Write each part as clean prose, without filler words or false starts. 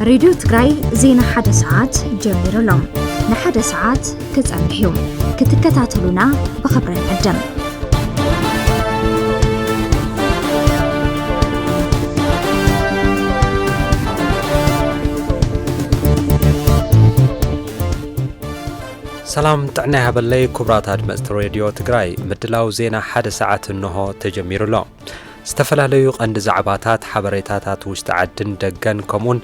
راديو تግራይ ዜና ሓደ ሰዓት ጀሚሮሎም ንሓደ ሰዓት ክጸንሑ ክትከታተሉና ብኽብሪ ዕድም ሰላም ጥዕና ያበለይ ኩብራት አድመጽ ሬዲዮ ትግራይ ምድላው ዜና ሓደ ሰዓት እንሆ ተጀሚሩሎ ዝተፈላለዩ ቀንዲ ዛዕባታት ሓበሬታታት ውሽጢ ዓድን ደገን ከምኡን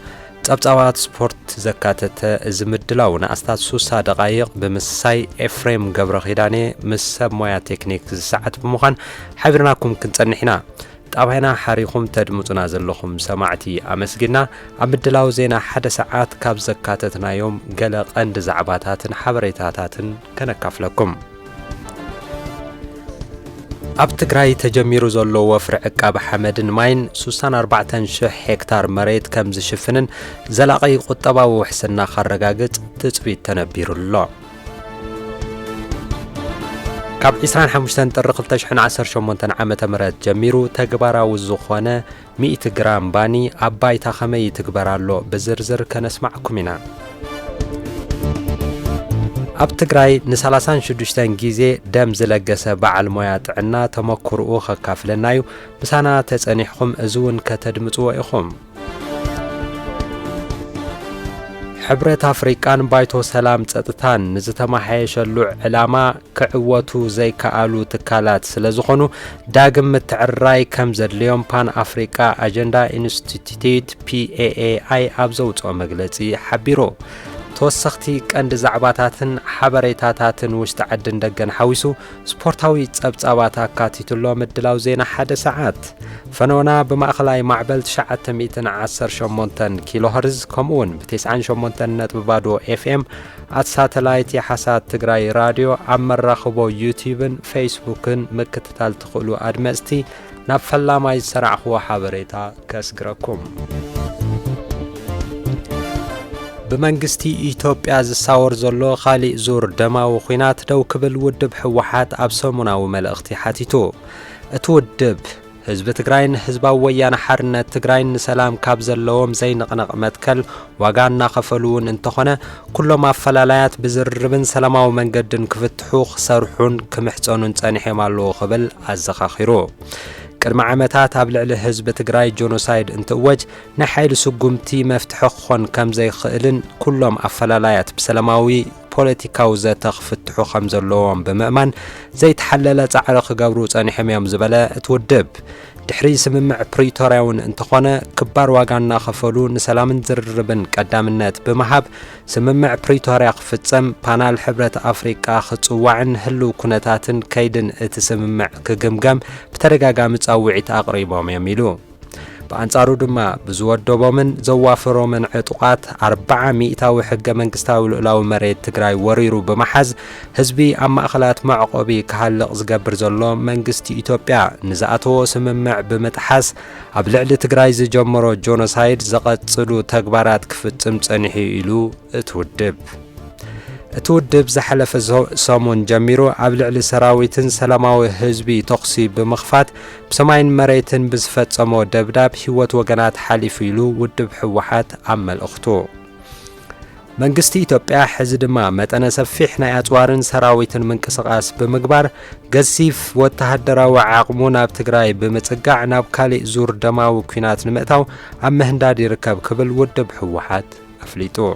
ጸብጻባት ስፖርት ዘካተተ እዚ ምድላው ንኣስታት 30 ደቂቕ ብምሳይ ኤፍሬም ገብረ ኺዳኔ ምስ ሰብ ሞያ ቴክኒክ ዝሰዓት ብምዃን ሓቢርናኩም ክንጸንሕና ጣብዓና ሓሪኹም ተድምጹና ዘለኹም ሰማዕቲ ኣመስግና ኣብ ምድላው ዜና ሓደ ሰዓት ካብ ዘካተትናዮም ገለ ቀንዲ ዛዕባታትን ሓበሬታታትን ከነካፍለኩም ኣብ ትግራይ ተጀሚሩ ዘሎ ወፍሪ ዕቃብ ሓመድን ማይን 64,000 ሄክታር መሬት ከም ዝሽፍንን ዘላቂ ቁጠባዊ ውሕስና ካረጋግጽ ትጽቢት ተነቢሩሎ ካብ 25 ጥሪ 2018 ዓመተ ምህረት ጀሚሩ ተግባራዊ ዝኾነ 100 ግራም ባኒ ኣባይታ ኸመይ ትግበራሎ ብዝርዝር ከነስማዕኩም ኢና ኣብ ትግራይ ን36 ጊዜ ደም ዝለገሰ በዓል ሞያ ጥዕና ተመክርኡ ከካፍለናዩ ብሳና ተጸኒሕኩም እዙውን ከተድምጽዎ ኢኹም ሕብረት ኣፍሪቃን ባይቶ ሰላም ጸጥታን ንዝተማሓየሸሉ ዕላማ ክዕወቱ ዘይከኣሉ ትካላት ስለዝኾኑ ዳግም ምትዕርራይ ከም ዘድልዮም ፓን ኣፍሪቃ ኣጀንዳ ኢንስቲትዩት PAAI ኣብ ዘውፅኦ መግለጺ ሓቢሩ ተወሰኽቲ ቀንዲ ዛዕባታትን ሓበሬታታትን ውሽጢ ዓድን ደገን ሓዊሱ ስፖርታዊ ጸብጻባት ኣካቲቱሎ ምድላው ዜና ሓደ ሰዓት ፈኖና ብማእኸላይ ማዕበል 918 ኪሎ ሄርዝ ከምኡውን ብ98.0 FM ኣት ሳተላይት የሓሳት ትግራይ ራድዮ ኣብ መራኸቦ ዩቲዩብን ፌስቡክን ምክትታል ትኽእሉ ኣድመጽቲ ናብ ፈላማይ ዝሰራዕኽዎ ሓበሬታ ከስግረኩም ብመንግስቲ ኢትዮጵያ ዝሳወር ዘሎ ኻሊእ ዙር ደማዊ ኹናት ደው ክብል ውድብ ሕወሓት ኣብ ሰሙናዊ መልእኽቲ ሓቲቱ እቲ ውድብ ህዝቢ ትግራይን ህዝባዊ ወያነ ሓርነት ትግራይን ንሰላም ካብ ዘለዎም ዘይንቕነቕ መትከል ዋጋ እናኸፈሉውን እንተኾነ ኩሎም ኣፈላላያት ብዝርርብን ሰላማዊ መንገድን ክፍትሑ ክሰርሑን ክምሕፀኑን ጸኒሖም ኣለዎ ክብል ኣዘኻኺሩ ቅድሚ ዓመታት ኣብ ልዕሊ ህዝቢ ትግራይ ጆኖሳይድ እንትወጅ ናይ ሓይሊ ስጉምቲ መፍትሒ ክኾን ከም ዘይኽእልን ኩሎም ኣፈላላያት ብሰላማዊ ፖለቲካዊ ዘተ ክፍትሑ ከም ዘለዎም ብምእማን ዘይተሓለለ ጻዕሪ ክገብሩ ጸኒሖም እዮም ዝበለ እቲ ውድብ ድሕሪ ስምምዕ ፕሪቶሪያውን እንተኾነ ክባር ዋጋ እናኸፈሉ ንሰላምን ዝርርብን ቀዳምነት ብምሃብ ስምምዕ ፕሪቶሪያ ክፍጸም ፓናል ሕብረት ኣፍሪቃ ክጽዋዕን ህልው ኩነታትን ከይድን እቲ ስምምዕ ክግምገም ብተደጋጋሚ ጻውዒት ኣቕሪቦም እዮም ኢሉ በአንጻሩ ድማ ብዝወደቦምን ዘዋፈሮምን ዕጡቃት 400 ሕገ መንግስታዊ ልዕላዊ መሬት ትግራይ ወሪሩ በመሓዝ ህዝቢ ኣብ ማእኸላት መዕቆቢ ክሃልቕ ዝገብር ዘሎ መንግስቲ ኢትዮጵያ ንዝኣተዎ ስምምዕ ብምጥሓስ ኣብ ልዕሊ ትግራይ ዝጀመሮ ጆኖሳይድ ዘቐጽሉ ተግባራት ክፍጽም ጸኒሑ ኢሉ እቲ ውድብ ዝሓለፈ ሰሙን ጀሚሩ ኣብ ልዕሊ ሰራዊትን ሰላማዊ ህዝቢ ተኽሲ ብምኽፋት ብሰማይን መሬትን ብዝፈጸሞ ደብዳብ ህይወት ወገናት ሓሊፉ ኢሉ ውድብ ሕወሓት ኣብ መልእኽቱ መንግስቲ ኢትዮጵያ ሕዚ ድማ መጠነ ሰፊሕ ናይ ኣጽዋርን ሰራዊትን ምንቅስቓስ ብምግባር ገዚፍ ወተሃደራዊ ዓቕሙ ናብ ትግራይ ብምጽጋዕ ናብ ካሊእ ዙር ደማዊ ኩናት ንምእታው ኣብ ምህንዳድ ይርከብ ክብል ውድብ ሕወሓት ኣፍሊጡ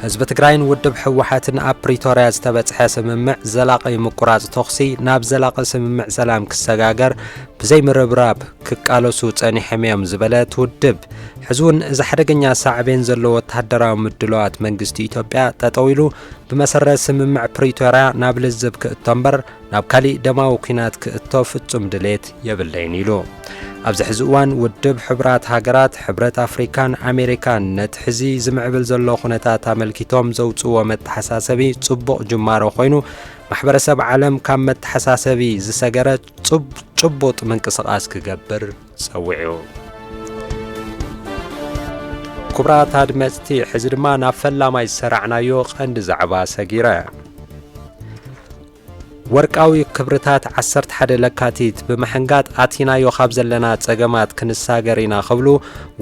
ህዝቢ ትግራይን ውድብ ሕወሓትን ኣብ ፕሪቶሪያ ዝተበጽሐ ስምምዕ ዘላቂ ምቁራጽ ተኽሲ ናብ ዘላቂ ስምምዕ ሰላም ክሰጋገር ብዘይ ምርብራብ ክቃለሱ ጸኒሖም እዮም ዝበለ ትውድብ ሕዝውን እዚ ሓደገኛ ሳዕቤን ዘለዎ ወተሃደራዊ ምድለዋት መንግስቲ ኢትዮጵያ ጠጠው ኢሉ ብመሰረት ስምምዕ ፕሪቶሪያ ናብ ልዝብ ክእቶ እምበር ናብ ካሊእ ደማዊ ኩናት ክእቶ ፍጹም ድሌት የብለይን ኢሉ ኣብዚ ሕዚ እዋን ውድብ ሕብራት ሃገራት ሕብረት ኣፍሪካን ኣሜሪካን ነቲ ሕዚ ዝምዕብል ዘሎ ኩነታት ኣመልኪቶም ዘውፅዎ መተሓሳሰቢ ጽቡቕ ጅማሮ ኮይኑ ማሕበረሰብ ዓለም ካብ መተሓሳሰቢ ዝሰገረ ጭቡጥ ምንቅስቓስ ክገብር ጸዊዑ ኩብራት ኣድመጽቲ ሕዚ ድማ ናብ ፈላማይ ዝሰራዕናዮ ቀንዲ ዛዕባ ሰጊረ ወርቃዊ ክብርታት 11 ለካቲት ብምሕንጋጥ ኣቲናዮ ካብ ዘለና ጸገማት ክንሳገሪና ኽብሉ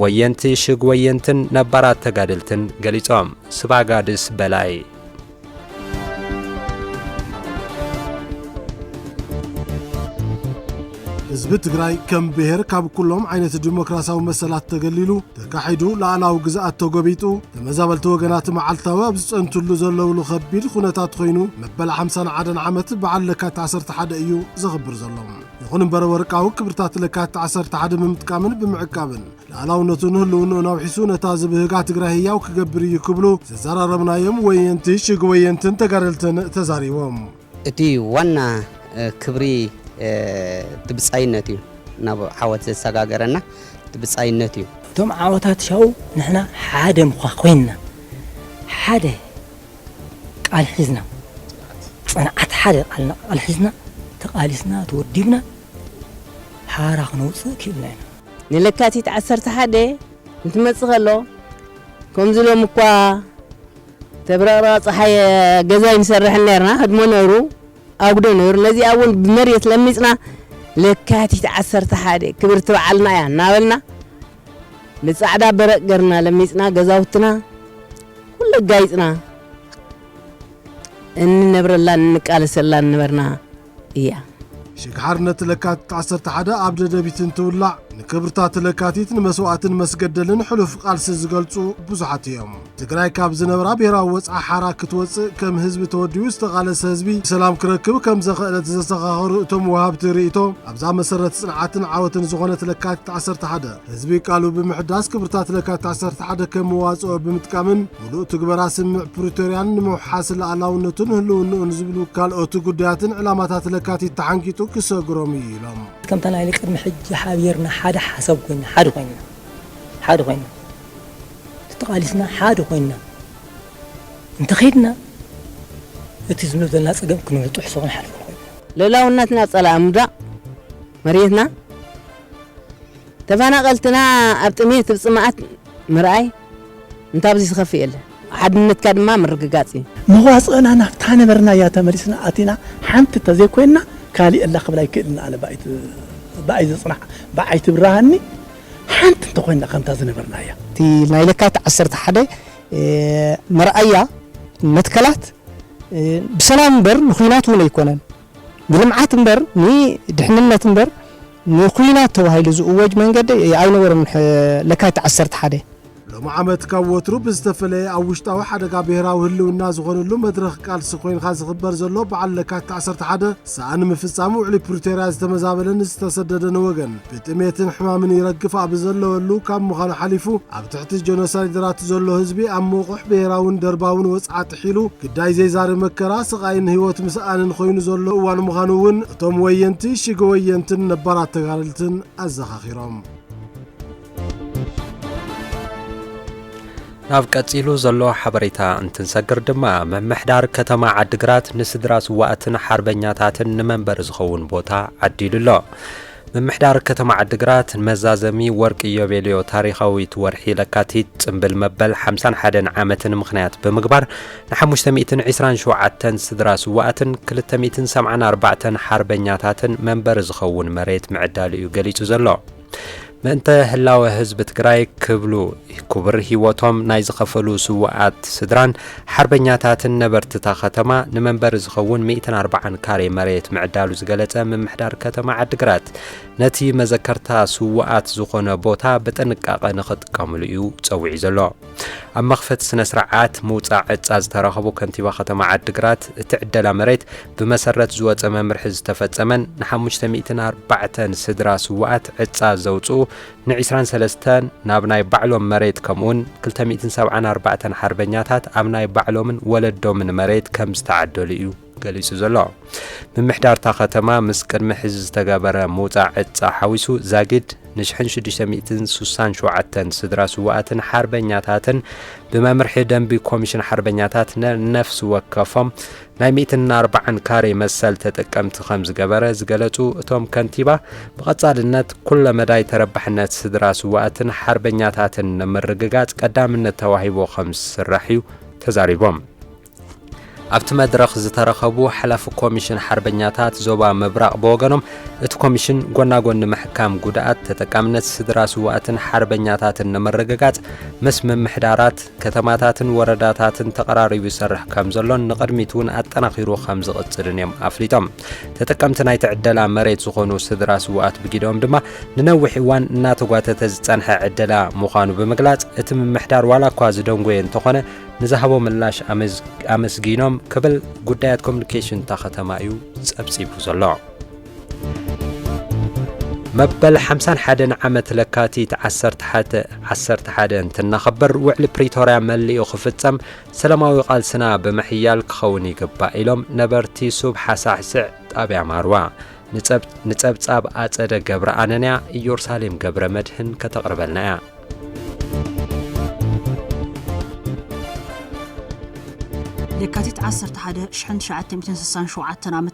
ወየንቲ ሽግ ወየንትን ነባራት ተጋድልትን ገሊጾም። ስባጋድስ በላይ ህዝቢ ትግራይ ከም ብሔር ካብ ኩሎም ዓይነት ዲሞክራሲያዊ መሰላት ተገሊሉ ተካሒዱ ላዕላዊ ግዝኣት ተጎቢጡ ተመዛበልቲ ወገናት መዓልታዊ ኣብ ዝጸንትሉ ዘለውሉ ከቢድ ኩነታት ኮይኑ መበል 51 ዓመት በዓል ለካቲት 11 እዩ ዝኽብር ዘሎ። ይኹን እምበር ወርቃዊ ክብርታት ለካቲት 11 ብምጥቃምን ብምዕቃብን ላዕላውነቱን ህልውንኡን ኣውሒሱ ነታ ዝብህጋ ትግራይ ህያው ክገብር እዩ ክብሉ ዘዘራረብናዮም ወየንቲ ሽግ ወየንትን ተጋደልትን ተዛሪቦም። እቲ ዋና ክብሪ ትብጻይነት እዩ ናብ ዓወት ዘሰጋገረና ትብጻይነት እዩ። እቶም ዓወታት ሻው ንሕና ሓደ ምኳ ኮይንና ሓደ ቃል ሒዝና ጽንዓት ሓደ ቃል ሒዝና ተቃሊስና ተወዲብና ሓራ ክንውፅእ ክኢልና ኢና። ንለካቲት 11 እንትመጽእ ከሎ ከምዚ ሎም እኳ ተብራራ ፀሓይ ገዛይ ንሰርሕ ነርና ህድሞ ነይሩ ኣጉዶ ነይሩ ነዚ እውን ብመሬት ለሚጽና ለካቲት 11 ክብርቲ በዓልና እያ እናበልና ብጻዕዳ በረቅ ገርና ለሚጽና ገዛውትና ኩሉ ጋይጽና እንነብረላ እንቃለሰላ እንበርና እያ። ሽግሓርነት ለካቲት 11 ኣብ ደደቢትን ትውላዕ ንክብርታት ለካቲት ንመስዋዕትን መስገደልን ሕሉፍ ቃልሲ ዝገልጹ ብዙሓት እዮም። ትግራይ ካብ ዝነበራ ብሔራዊ ወፅዓ ሓራ ክትወፅእ ከም ህዝቢ ተወዲኡ ዝተቓለሰ ህዝቢ ሰላም ክረክብ ከም ዘኽእለት ዘሰኻኸሩ እቶም ወሃብቲ ርእቶ ኣብዛ መሰረት ጽንዓትን ዓወትን ዝኾነት ለካቲት 11 ህዝቢ ቃሉ ብምሕዳስ ክብርታት ለካቲት 11 ከም መዋጽኦ ብምጥቃምን ሙሉእ ትግበራ ስምዕ ፕሪቶርያን ንምውሓስ ላዕላውነቱን ህልውንኡን ዝብሉ ካልኦት ጉዳያትን ዕላማታት ለካቲት ተሓንጊጡ ክሰግሮም ኢሎም ከምታ ናይ ቅድሚ ሕጂ ሓቢርና ሓደ ሓሳብ ኮይና ሓደ ኮይና ተቃሊስና ሓደ ኮይና እንተኸይድና እቲ ዝምብ ዘለና ጸገም ክንውጥሕ ሰውን ሓልፍ ኮይኑ ለላውነትና ጸላእ ሙዳእ መሬትና ተፈናቀልትና ኣብ ጥሜት ጽማዓት ምርኣይ እንታብዚ ዝኸፍእ የለ ሓድነትካ ድማ ምርግጋጽ መዋጽእና ናፍታ ነበርና ያ ተመሪስና ኣቲና ሓንቲ ተዘይኮይና ካሊ الله خبلاي كلنا أنا بعيد صنع بعيد برهني حنت تخوينا خمسة زنبرنا يا تي نايلكات 11 مرأيا متكلات بسلام بر نخينات ولا يكونن بلمعات بر ني دحننات بر نخينات توهايل زوج من قد عينه ورم لكات 11 لما عمت كوترو بزتفلي أو وشتاو حدا قابيرا وهلو الناس وغنلو مدرخ قال سخوين خاص خبر زلو بعلكات 11 سان مفصامو علي بروتيراز تمزابلن استسددن وغن بتميتن حمامن يرقف ابزلو ولو كام مخان حليفو اب تحت الجنوسايد درات زلو حزبي ام موقح بيراون درباون وصعت حيلو كداي زي زار مكرا سقاين هيوت مسانن خوين زلو وان مخانون توم وينتي شيغو وينتن نبرات تغاللتن ازخاخيرهم ናብ ቀጺሉ ዘሎ ሓበሬታ እንትንሰግር ድማ መምሕዳር ከተማ ዓዲግራት ንስድራ ስዋእትን ሓርበኛታትን ንመንበር ዝኸውን ቦታ ዓዲሉሎ። መምሕዳር ከተማ ዓዲግራት መዛዘሚ ወርቂ ኢዮቤልዮ ታሪኻዊት ወርሒ ለካቲት ጽምብል መበል 51 ዓመትን ምኽንያት ብምግባር ን527 ስድራ ስዋእትን 274 ሓርበኛታትን መንበር ዝኸውን መሬት ምዕዳል እዩ ገሊጹ ዘሎ። ምእንተ ህላወ ህዝቢ ትግራይ ክብሉ ክቡር ህይወቶም ናይ ዝኸፈሉ ስዋኣት ስድራን ሓርበኛታትን ነበርትታ ከተማ ንመንበር ዝኸውን 140 ካሬ መሬት ምዕዳሉ ዝገለጸ ምምሕዳር ከተማ ዓዲግራት ነቲ መዘከርታ ስዋኣት ዝኾነ ቦታ ብጥንቃቐ ንኽጥቀምሉ እዩ ጸዊዑ ዘሎ። ኣብ መኽፈት ስነ ስርዓት ምውፃእ ዕፃ ዝተረኸቡ ከንቲባ ከተማ ዓዲግራት እቲ ዕደላ መሬት ብመሰረት ዝወፀ መምርሒ ዝተፈጸመን ን540 ስድራ ስዋኣት ዕፃ ዘውፅኡ ን23 ናብ ናይ ባዕሎም መሬት ከምኡን 274 ሓርበኛታት ኣብ ናይ ባዕሎምን ወለዶምን መሬት ከም ዝተዓደሉ እዩ ገሊጹ ዘሎ። ምምሕዳርታ ከተማ ምስ ቅድሚ ሕዚ ዝተገበረ ምውፃእ ዕፃ ሓዊሱ ዛጊድ ን667 ስድራ ስዋኣትን ሓርበኛታትን ብመምርሒ ደንቢ ኮሚሽን ሓርበኛታት ነፍሲ ወከፎም ናይ 140 ካሬ መሰል ተጠቀምቲ ከም ዝገበረ ዝገለጹ እቶም ከንቲባ ብቐጻልነት ኩለ መዳይ ተረባሕነት ስድራ ስዋኣትን ሓርበኛታትን ንምርግጋጽ ቀዳምነት ተዋሂቦ ከም ዝስራሕ እዩ ተዛሪቦም። ኣብቲ መድረኽ ዝተረኸቡ ሓላፊ ኮሚሽን ሓርበኛታት ዞባ ምብራቕ ብወገኖም እቲ ኮሚሽን ጎናጎኒ ምሕካም ጉድኣት ተጠቃምነት ስድራ ስዋእትን ሓርበኛታትን ንምርግጋጽ ምስ ምምሕዳራት ከተማታትን ወረዳታትን ተቐራሪቡ ይሰርሕ ከም ዘሎን ንቕድሚት እውን ኣጠናኺሩ ከም ዝቕጽልን እዮም ኣፍሊጦም። ተጠቀምቲ ናይ ዕደላ መሬት ዝኾኑ ስድራ ስዋእት ብጊዶም ድማ ንነዊሕ እዋን እናተጓተተ ዝጸንሐ ዕደላ ምዃኑ ብምግላጽ እቲ ምምሕዳር ዋላ እኳ ዝደንጎየ እንተኾነ ንዝሃቦ ምላሽ ኣመስጊኖም ክብል ጉዳያት ኮሚኒኬሽን እታ ከተማ እዩ ጸብጺቡ ዘሎ። መበል 51 ዓመት ለካቲት 11 እንትናኸበር ውዕሊ ፕሪቶርያ መሊኡ ክፍጸም ሰላማዊ ቃልስና ብምሕያል ክኸውን ይግባእ ኢሎም ነበርቲ ሱብ ሓሳዕስዕ ጣብያ ማርዋ ንጸብጻብ ኣጸደ ገብረ ኣነንያ ኢየሩሳሌም ገብረ መድህን ከተቕርበልና እያ። ለካቲት 11/1967 ዓ.ም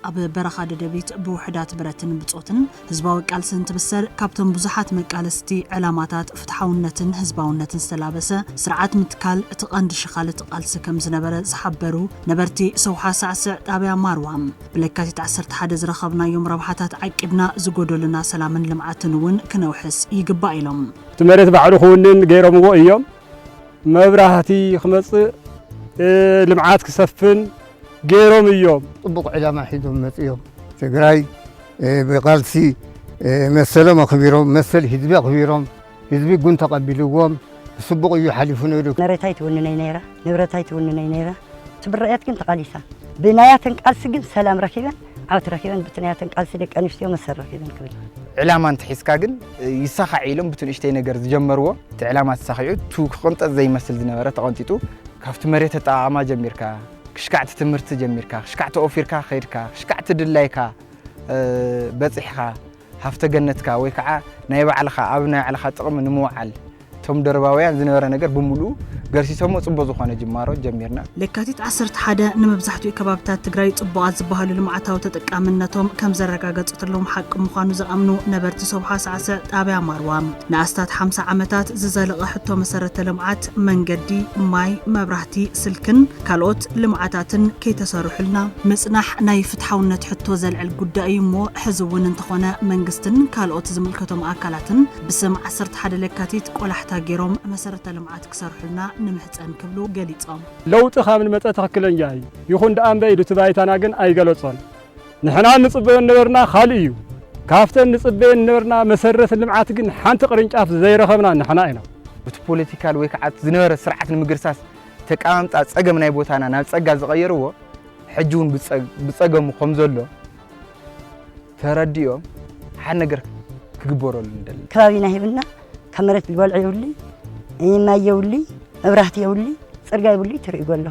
ኣብ በረኻ ደደቢት ብውሕዳት ብረትን ብጾትን ህዝባዊ ቃልስን ትብሰር ካብቶም ብዙሓት መቃለስቲ ዕላማታት ፍትሓውነትን ህዝባውነትን ዝተላበሰ ስርዓት ምትካል እቲ ቀንዲ ሽኻልቲ ቃልሲ ከም ዝነበረ ዝሓበሩ ነበርቲ ሰውሓ ሳዕስዕ ጣብያ ማርዋም ብለካቲት 11 ዝረኸብናዮም ረብሓታት ዓቂብና ዝጎደሉና ሰላምን ልምዓትን እውን ክነውሕስ ይግባእ ኢሎም እቲ መሬት ባዕሉ ክውንን ገይሮምዎ እዮም መብራህቲ ክመጽእ ልምዓት ክሰፍን ገይሮም እዮም ጥቡቅ ዕላማ ሒዞም መጽዮም ትግራይ ብቃልሲ መሰሎም ኣኽቢሮም መሰል ህዝቢ ኣኽቢሮም ህዝቢ ጉን ተቐቢልዎም ስቡቅ እዩ ሓሊፉ ነይሩ መሬታይ ትውንነይ ነይራ ንብረታይ ትውንነይ ነይራ ትብርአት ግን ተቃሊሳ ብናያትን ቃልሲ ግን ሰላም ረኪበን ዓውት ረኪበን ብትናያትን ቃልሲ ደቂ ኣንስትዮ መሰል ረኪበን ክብል ዕላማ እንትሒዝካ ግን ይሳኻዕ ኢሎም ብትንእሽተይ ነገር ዝጀመርዎ እቲ ዕላማ ተሳኺዑ ቱ ክቕንጠጥ ዘይመስል ዝነበረ ተቐንጢጡ ካብቲ መሬት ተጣዓማ ጀሚርካ ክሽካዕቲ ትምህርቲ ጀሚርካ ክሽካዕቲ ኦፊርካ ኸይድካ ክሽካዕቲ ድላይካ በፂሕካ ሃፍተ ገነትካ ወይ ከዓ ናይ ባዕልኻ ኣብ ናይ ባዕልኻ ጥቕሚ ንምውዓል ቶም ደርባውያን ዝነበረ ነገር ብምሉእ ገርሲሶሞ ጽቡቕ ዝኾነ ጅማሮ ጀሚርና ለካቲት 11 ንመብዛሕትኡ ከባቢታት ትግራይ ጽቡቓት ዝበሃሉ ልምዓታዊ ተጠቃምነቶም ከም ዘረጋገጽትሎም ሓቂ ምዃኑ ዝኣምኑ ነበርቲ ሰውሓ ሳዕስዕ ጣብያ ማርዋ ንኣስታት 50 ዓመታት ዝዘለቐ ሕቶ መሰረተ ልምዓት መንገዲ ማይ መብራህቲ ስልክን ካልኦት ልምዓታትን ከይተሰርሑልና ምጽናሕ ናይ ፍትሓውነት ሕቶ ዘልዕል ጉዳይ እሞ ሕዚ እውን እንተኾነ መንግስትን ካልኦት ዝምልከቶም ኣካላትን ብስም 11 ለካቲት ቆላሕታ ገይሮም መሰረተ ልምዓት ክሰርሑልና ንምሕፀን ክብሉ ገሊጾም ለውጥ ካብ ንመጸ ተኽክለኛ እዩ ይኹን ደኣ እምበ ኢሉ ትባይታና ግን ኣይገለጾን ንሕና ንጽበዮ ነበርና ካልእ እዩ ካፍተን ንጽበዮ ነበርና መሰረተ ልምዓት ግን ሓንቲ ቅርንጫፍ ዘይረኸብና ንሕና ኢና እቲ ፖለቲካል ወይ ከዓ ዝነበረ ስርዓት ንምግርሳስ ተቃማምጣ ጸገም ናይ ቦታና ናብ ጸጋ ዝቐየርዎ ሕጂ እውን ብጸገሙ ከም ዘሎ ተረዲኦም ሓደ ነገር ክግበረሉ እንደለ ከባቢና ሂብና ከመረት ልበልዕ ይውሊ ማይ ይውሊ መብራህቲ ይውሊ ጽርጋ ይውሊ ትርእዩ ኣሎ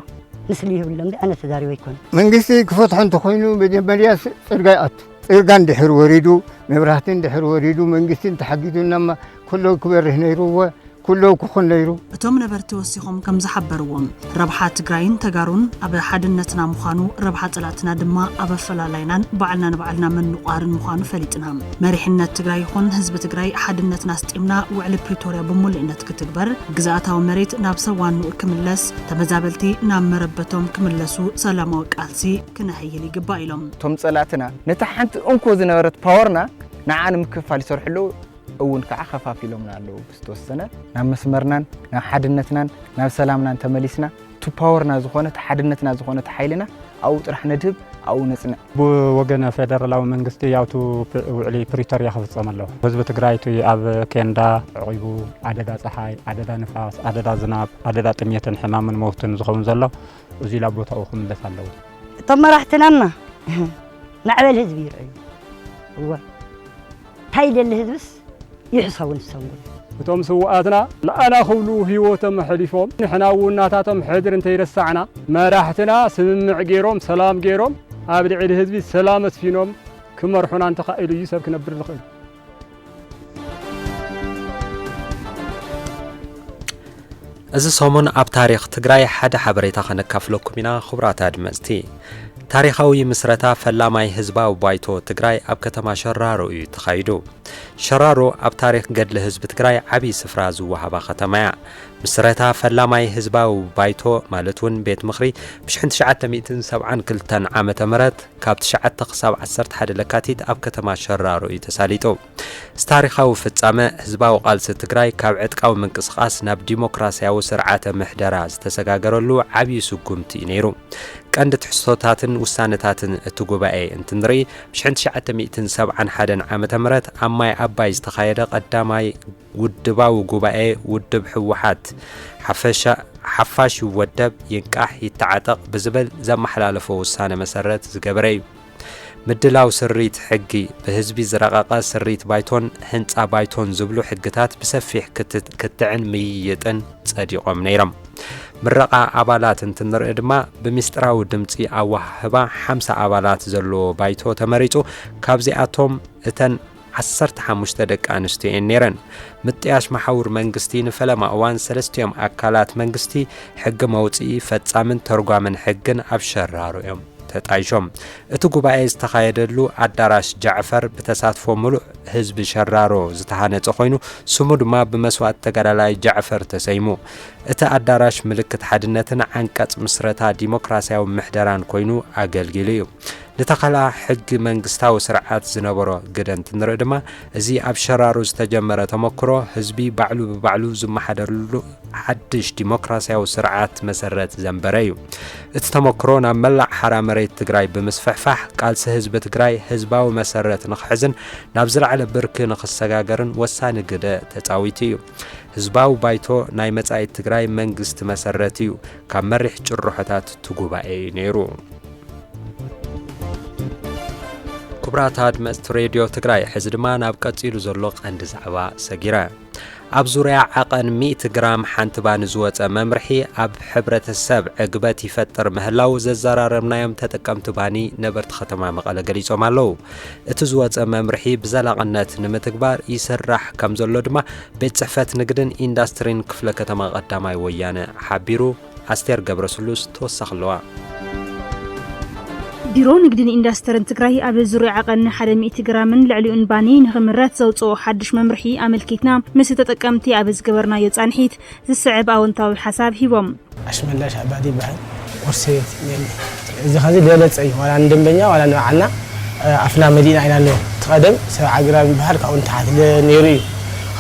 ምስሊ ይብሎም ኣነ ተዛሪቦ ይኮን መንግስቲ ክፈትሖ እንተኮይኑ መጀመርያ ጽርጋ ይኣቱ ጽርጋ እንድሕር ወሪዱ መብራህቲ እንድሕር ወሪዱ መንግስቲ እንተሓጊዙናማ ኩሉ ክበርህ ነይሩዎ ኩሉ ክኾን ነይሩ እቶም ነበርቲ ወሲኾም ከም ዝሓበርዎም ረብሓ ትግራይን ተጋሩን ኣብ ሓድነትና ምዃኑ ረብሓ ጽላትና ድማ ኣብ ኣፈላላይናን ባዕልና ንባዕልና መንቋርን ምዃኑ ፈሊጥና መሪሕነት ትግራይ ይኹን ህዝቢ ትግራይ ሓድነትና ስጢምና ውዕሊ ፕሪቶርያ ብምሉእነት ክትግበር ግዛኣታዊ መሬት ናብ ሰዋኑ ክምለስ ተመዛበልቲ ናብ መረበቶም ክምለሱ ሰላማዊ ቃልሲ ክነህይል ይግባእ ኢሎም እቶም ጸላትና ነታ ሓንቲ እንኮ ዝነበረት ፓወርና ንዓን ምክፋል ይሰርሕሉ እውን ከዓ ከፋፊሎምና ኣለዉ ብዝተወሰነ ናብ መስመርናን ናብ ሓድነትናን ናብ ሰላምናን ተመሊስና ቱ ፓወርና ዝኾነ ሓድነትና ዝኾነ ሓይልና ኣው ጥራሕ ነድብ ኣው ነጽንዕ ብወገነ ፌደራላዊ መንግስቲ ያውቱ ውዕሊ ፕሪቶርያ ክፍጸም ኣለዎ ህዝቢ ትግራይ ኣብ ኬንዳ ዕቂቡ ኣደዳ ፀሓይ ኣደዳ ንፋስ ኣደዳ ዝናብ ኣደዳ ጥሜትን ሕማምን ሞትን ዝኸውን ዘሎ እዚ ላ ቦታኡ ክምለስ ኣለዎ እቶም መራሕትናና ንዕበል ህዝቢ ይርአዩ እንታይ ደሊ ህዝብስ يحسون السنغول እቶም ስዋኣትና ለኣና ክብሉ ህይወቶም ሕሊፎም ንሕና እውን ናታቶም ሕድር እንተይረሳዕና መራሕትና ስምምዕ ገይሮም ሰላም ገይሮም ኣብ ልዕሊ ህዝቢ ሰላም ኣስፊኖም ክመርሑና እንተኻኢሉ እዩ ሰብ ክነብር ዝኽእል እዚ ሰሙን ኣብ ታሪክ ትግራይ ሓደ ሓበሬታ ከነካፍለኩም ኢና ክቡራት ኣድመፅቲ ታሪኻዊ ምስረታ ፈላማይ ህዝባዊ ባይቶ ትግራይ ኣብ ከተማ ሸራሮ እዩ ተኻይዱ። ሸራሮ ኣብ ታሪኽ ገድሊ ህዝቢ ትግራይ ዓብይ ስፍራ ዝወሃባ ከተማ እያ። ምስረታ ፈላማይ ህዝባዊ ባይቶ ማለት እውን ቤት ምኽሪ ብ1972 ዓመተ ምህረት ካብ 9 ክሳብ 11 ለካቲት ኣብ ከተማ ሸራሮ እዩ ተሳሊጡ። ታሪኻዊ ፍጻመ ህዝባዊ ቃልሲ ትግራይ ካብ ዕጥቃዊ ምንቅስቓስ ናብ ዲሞክራሲያዊ ስርዓተ ምሕደራ ዝተሰጋገረሉ ዓብይ ስጉምቲ ነይሩ። ቀንዲ ትሕዝቶታትን ውሳነታትን እቲ ጉባኤ እንትንርኢ 1971 ዓመተ ምህረት ኣብ ማይ ኣባይ ዝተኻየደ ቀዳማይ ውድባዊ ጉባኤ ውድብ ህወሓት ሓፋሽ ይወደብ ይንቃሕ ይተዓጠቕ ብዝብል ዘመሓላለፈ ውሳነ መሰረት ዝገበረ እዩ። ምድላው ስሪት ሕጊ ብህዝቢ ዝረቐቐ ስሪት ባይቶን ህንፃ ባይቶን ዝብሉ ሕግታት ብሰፊሕ ክትዕን ምይይጥን ጸዲቖም ነይሮም። ምረቓ ኣባላት እንትንርኢ ድማ ብምስጥራዊ ድምፂ ኣዋህባ 50 ኣባላት ዘለዎ ባይቶ ተመሪጹ። ካብዚኣቶም እተን 15 ደቂ ኣንስትዮ እየን ነይረን። ምጥያሽ ማሕበር መንግስቲ ንፈለማ እዋን ሰለስቲኦም ኣካላት መንግስቲ ሕጊ መውፅኢ ፈጻምን ተርጓምን ሕግን ኣብ ሸራሮ እዮም ተጣይሾም። እቲ ጉባኤ ዝተኻየደሉ ኣዳራሽ ጃዕፈር ብተሳትፎ ሙሉእ ህዝቢ ሸራሮ ዝተሃነጸ ኮይኑ ስሙ ድማ ብመስዋዕት ተጋዳላይ ጃዕፈር ተሰይሙ። እቲ ኣዳራሽ ምልክት ሓድነትን ዓንቀጽ ምስረታ ዲሞክራሲያዊ ምሕደራን ኮይኑ ኣገልጊሉ እዩ። ንተኸላ ሕጊ መንግስታዊ ስርዓት ዝነበሮ ግደን እንትንርኢ ድማ እዚ ኣብ ሸራሮ ዝተጀመረ ተመክሮ ህዝቢ ባዕሉ ብባዕሉ ዝመሓደረሉ ሓድሽ ዲሞክራሲያዊ ስርዓት መሰረት ዘንበረ እዩ። እቲ ተመክሮ ናብ መላእ ሓራ መሬት ትግራይ ብምስፍሕፋሕ ቃልሲ ህዝቢ ትግራይ ህዝባዊ መሰረት ንኽሕዝን ናብ ዝለዓለ ብርኪ ንኽሰጋገርን ወሳኒ ግደ ተፃዊቱ እዩ። ህዝባዊ ባይቶ ናይ መጻኢ ትግራይ መንግስቲ መሰረት እዩ። ካብ መሪሕ ጭርሖታት ትጉባኤ ነይሩ። ክቡራት ኣድመፅቲ ሬድዮ ትግራይ ሕዚ ድማ ናብ ቀፂሉ ዘሎ ቀንዲ ዛዕባ ሰጊረ ኣብ ዙርያ ዓቐን 100 ግራም ሓንቲ ባኒ ዝወፀ መምርሒ ኣብ ሕብረተሰብ ዕግበት ይፈጥር ምህላው ዘዘራረብናዮም ተጠቀምቲ ባኒ ነበርቲ ከተማ መቐለ ገሊፆም ኣለዉ። እቲ ዝወፀ መምርሒ ብዘላቕነት ንምትግባር ይስራሕ ከም ዘሎ ድማ ቤት ጽሕፈት ንግድን ኢንዳስትሪን ክፍለ ከተማ ቀዳማይ ወያነ ሓቢሩ። ኣስቴር ገብረስሉስ ተወሳኺ ኣለዋ። ቢሮ ንግድን ኢንዳስትሪን ትግራይ ኣብ ዙርያ ዓቐን 100 ግራምን ልዕሊኡን ባኒ ንኽምረት ዘውፅኦ ሓድሽ መምርሒ ኣመልኪትና ምስ ተጠቀምቲ ኣብ ዝገበርናዮ ጻንሒት ዝስዕብ ኣወንታዊ ሓሳብ ሂቦም። ኣሽመላሽ ኣባዲ ይበሃል ቁርሴት እዚ ኸዚ ለለፀ እዩ ዋላ ንደንበኛ ዋላ ንባዓልና ኣፍና መዲና ኢና ኣለዎ ተቐደም ሰብ ዓግራብ ይበሃል ካብኡ ንታሕት ነይሩ እዩ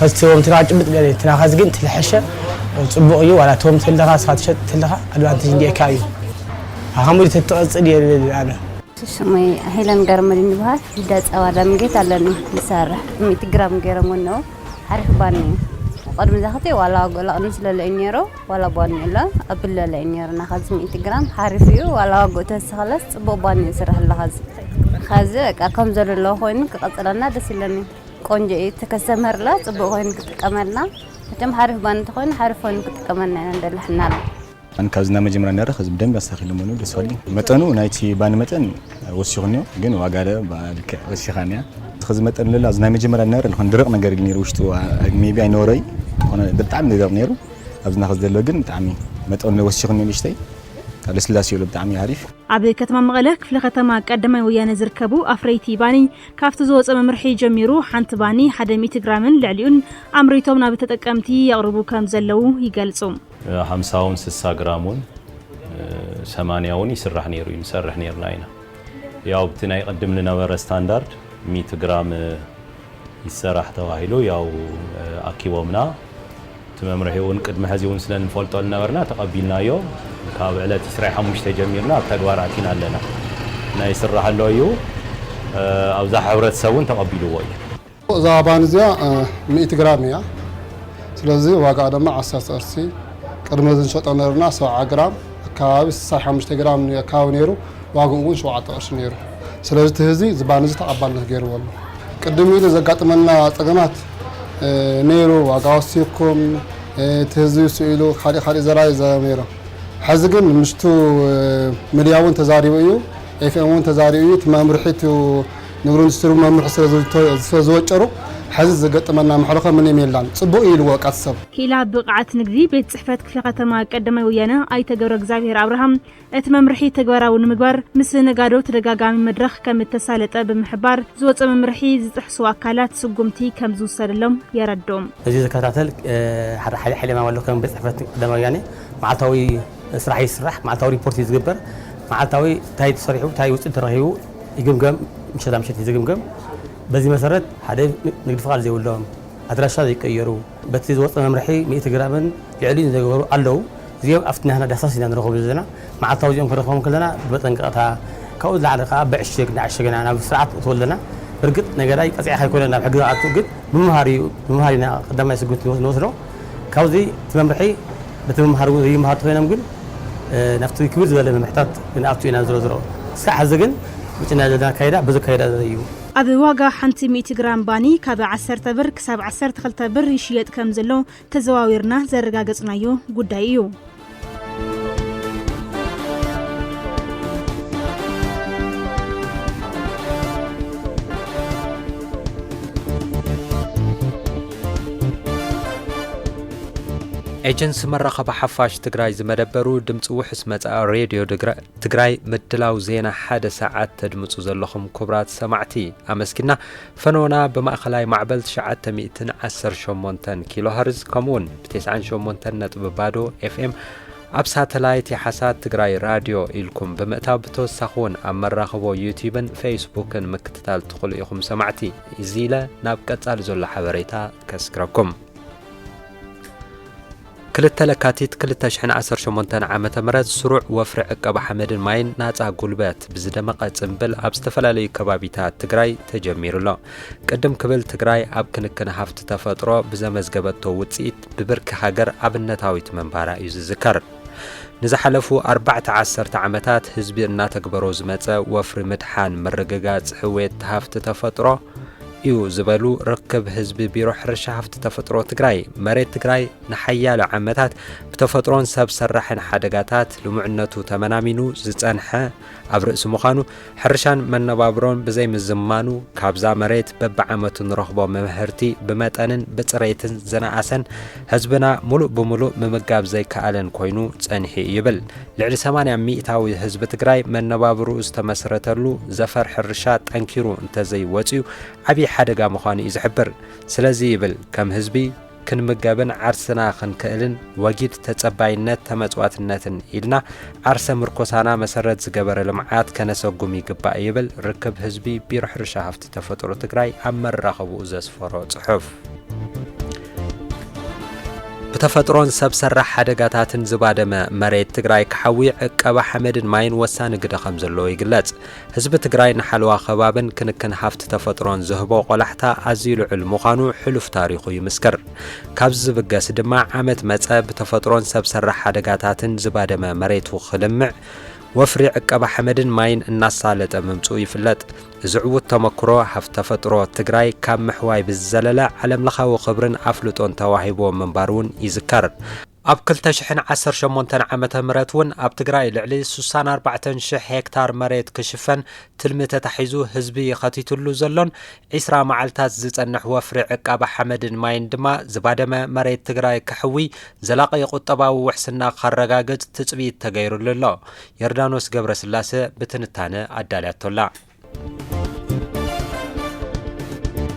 ኸዚ ትቦም ትናኻ ጭብጥ ገለ ትናኻ ኸዚ ግን ትልሐሸ ጽቡቕ እዩ ዋላ ትቦም ትለኻ ስኻ ትሸጥ ትለኻ ኣድቫንቴጅ እንዲኤካ እዩ ኣኸምኡ ተተቐፅል የለኣነ ስሙይ ሄለን ገርመድን ይበሃል ሂዳ ፀባ ዳምጌት ኣለኒ ይሰርሕ 100 ግራም ገይሮም ነው ሓሪፍ ባኒ ቀድም ዛኸቴ ዋላ ጎላቕኒ ስለለይ ነይሮ ዋላ ባኒ ኢላ ኣብለለይ ነይርና ኸዚ 100 ግራም ሓሪፍ እዩ ዋላ ጎተ ሰኸለስ ጽቡቕ ባኒ ይስራሕ ለኸዚ ኸዚ በቃ ከም ዘሎ ኮይኑ ክቐፅለና ደስ ይለኒ ቆንጆ እዩ ተከሰመርላ ጽቡቕ ኮይኑ ክጥቀመልና እቶም ሓሪፍ ባኒ ተኾይኑ ሓሪፍ ኮይኑ ክጥቀመልና ኢና እንደልሕና أنا كازنا مجمرة نرى خز بدم بستخدم منو دسولي متنو نايتي بان متن وسيخنيو جن وعقارة بالك وسيخانيا خز متن للا زنا مجمرة نرى الخن درق نجار نيرو وشتو ميبي نوري أنا بتعمل نجار نيرو أبزنا خز دلوجن تعمي متن وسيخنيو ليشتي لسلاسي ولا بتعمي عارف عبد كتم مغلق في الختمة قدما ويانا زركبو أفريتي باني كافت زوز مرحي جميرو حنت باني 100 جرام لعليون أمريتهم بتتقمتي يقربو كم زلو يجلسون 50 جرامون 80 يسرح نيرو يسرح نيرنا هنا ياو بتنا يقدم لنا ورا ستاندرد 100 جرام يسرح تواهيلو ياو أكيومنا تمامرحيون قد ما هزيون سنن فولتو لنا ورنا تقبلنا يوم كاب على تسرح مش تجميرنا بتدواراتنا لنا نا يسرح له يو أو ذا حورت سوون تقبلوا ويا زابان زيا 100 جرام يا سلازي واقع دم 10 أرسي قدم زين شوط نرنا 7 جرام كاب 5 جرام كاو نيرو واقعون شو 10 نيرو سلازي تهزي زبان زي تقبلنا غير والله قدم يد زقطمنا طقمات نيرو واقع سيكم تهزي سئلو خالي زراي زميرو حزقن مشتو مليون تزاريبيو اف ام تزاريبيو تمامرحيتو نغرون سترو مامرح سلازو زوجرو حز زقطمنا محرقه من يميلان صبو يلو قصب كيلا بقعت نغدي بيت صحفت كفي ختما قدمه ويانا اي تغبر እግዚአብሔር ابراهام ات ممرحي تغبراو ንምግባር ምስ ነጋዶ ተደጋጋሚ መድረኽ ከም ተሳለጠ በመሕባር ዝወፀ መምርሒ ዝጥሕሱ አካላት ስጉምቲ ከም ዝውሰደሎም የረዶም እዚ ዝከታተል ሓደ ما والله ከም ቤት ጽሕፈት ቀደመ ወያኔ ማዓልታዊ ስራሕ ይስራሕ ማዓልታዊ ሪፖርት ይዝግበር ማዓልታዊ ታይ ተሰሪሑ ታይ ውጽእ ተረኺቡ ይግምገም ምሸት ይዝግምገም በዚህ መሰረት ሓደ ንግድ ፍቃድ ዘይብሎም አድራሻ ዘይቀየሩ በቲ ዝወፀ መምርሒ 100 ግራምን ልዕሊን ዘይገበሩ ኣለው እዚኦም ኣፍትና ህና ዳሳስ ኢና ንረኽቡ ዘለና ማዓልታዊ እዚኦም ክረኽቦም ከለና በጠንቀቕታ ካብኡ ዝለዓለ ከዓ ብዕሽግ ንዓሽግና ናብ ስርዓት እትወለና ብርግጥ ነገራይ ቀፂዕኻ ይኮነና ናብ ሕጊ ኣቱ ግን ምምሃሪና ቀዳማይ ስጉምቲ ንወስዶ ካብዚ ትመምርሒ በቲ ምምሃር ዘይምሃር ኮይኖም ግን ናፍቲ ክብር ዝበለ መምርሕታት ግን ኣብቱ ኢና ዝረዝሮ እስካዕ ሕዚ ግን ብጭና ዘለና ካይዳ ብዙ ካይዳ እዩ ኣብ ዋጋ ሓንቲ 100 ግራም ባኒ ካብ 10 ብር ክሳብ 12 ብር ይሽየጥ ከም ዘሎ ተዘዋዊርና ዘረጋገጽናዮ ጉዳይ እዩ ኤጀንሲ መራኸቢ ሓፋሽ ትግራይ ዝመደበሩ ድምፂ ውሕስ መጻኢ ሬድዮ ትግራይ ምድላው ዜና ሓደ ሰዓት ተድምጹ ዘለኹም ክቡራት ሰማዕቲ ኣመስኪና ፈኖና ብማእኸላይ ማዕበል 918 ኪሎ ሄርዝ ከምኡውን ብ98.0 ኤፍኤም ኣብ ሳተላይት የሓሳት ትግራይ ራድዮ ኢልኩም ብምእታው ብተወሳኺውን ኣብ መራኸቦ ዩቲዩብን ፌስቡክን ምክትታል ትኽእሉ ኢኹም ሰማዕቲ እዚ ኢለ ናብ ቀጻሊ ዘሎ ሓበሬታ ከስክረኩም ክልተ ለካቲት 2018 ዓመተ ምህረት ስሩዕ ወፍሪ ዕቀባ ሓመድን ማይን ናጻ ጉልበት ብዝደመቐ ጽምብል ኣብ ዝተፈላለዩ ከባቢታት ትግራይ ተጀሚሩሎ ቅድም ክብል ትግራይ ኣብ ክንክን ሃፍቲ ተፈጥሮ ብዘመዝገበቶ ውጽኢት ብብርኪ ሃገር ኣብነታዊት መንባራ እዩ ዝዝከር ንዝሓለፉ 14 ዓመታት ህዝቢ እናተግበሮ ዝመጸ ወፍሪ ምድሓን ምርግጋጽ ሕዌት ሃፍቲ ተፈጥሮ እዩ ዝበሉ ርክብ ህዝቢ ቢሮ ሕርሻ ሃፍቲ ተፈጥሮ ትግራይ መሬት ትግራይ ንሓያሎ ዓመታት ብተፈጥሮን ሰብ ሰራሕን ሓደጋታት ልሙዕነቱ ተመናሚኑ ዝጸንሐ ኣብ ርእሲ ምዃኑ ሕርሻን መነባብሮን ብዘይ ምዝማኑ ካብዛ መሬት በብዓመቱ ንረኽቦ መምህርቲ ብመጠንን ብጽሬትን ዝነኣሰን ህዝብና ሙሉእ ብሙሉእ ምምጋብ ዘይከኣለን ኮይኑ ጸኒሒ ይብል ልዕሊ 80 ሚእታዊ ህዝቢ ትግራይ መነባብሩ ዝተመስረተሉ ዘፈር ሕርሻ ጠንኪሩ እንተዘይወፅዩ ዓብዪ ሓደጋ ምዃኑ እዩ ዝሕብር ስለዚ ይብል ከም ህዝቢ ክንምገብን ዓርስና ክንክእልን ወጊድ ተጸባይነት ተመጽዋትነትን ኢልና ዓርሰ ምርኮሳና መሰረት ዝገበረ ልምዓት ከነሰጉም ይግባእ ይብል ርክብ ህዝቢ ቢሮ ሕርሻ ሃፍቲ ተፈጥሮ ትግራይ ኣብ መራኸብኡ ዘስፈሮ ጽሑፍ بتفطرون سب سرح حدقاتاتن زبادة مريت تقراي كحوي عقبة حمدن ماين وسان قد خمزلو يقلت حزب تقراي نحلوا خبابن كنكن حفت تفطرون زهبو قلحتا عزيلو علموخانو حلف تاريخو يمسكر كابز بقاس دماء عامت متأب بتفطرون سب سرح حدقاتاتن زبادة مريت وخلمع وفري عقبة حمدن ماين الناس صالت ممسو يفلت زعوت تمكرو حفت تفطرو تقراي كام محواي بالزللة علم لخاو خبرن أفلتون تواهيبو منبارون يذكر أب كل تشحن 18 عامة مراتون أب تقراي لعلي 64 هكتار مريت كشفن تلمته تحيزو حزبي خطيتلو زلون عسرا معلتات زتنح وفري عقبة حمدن ماين دما زبادما مريت تقراي كحوي زلاقي قطبا وحسنا خرقاقت تطبيت تغيرو لله يردانوس قبر سلاسة بتنتانة عدالات الله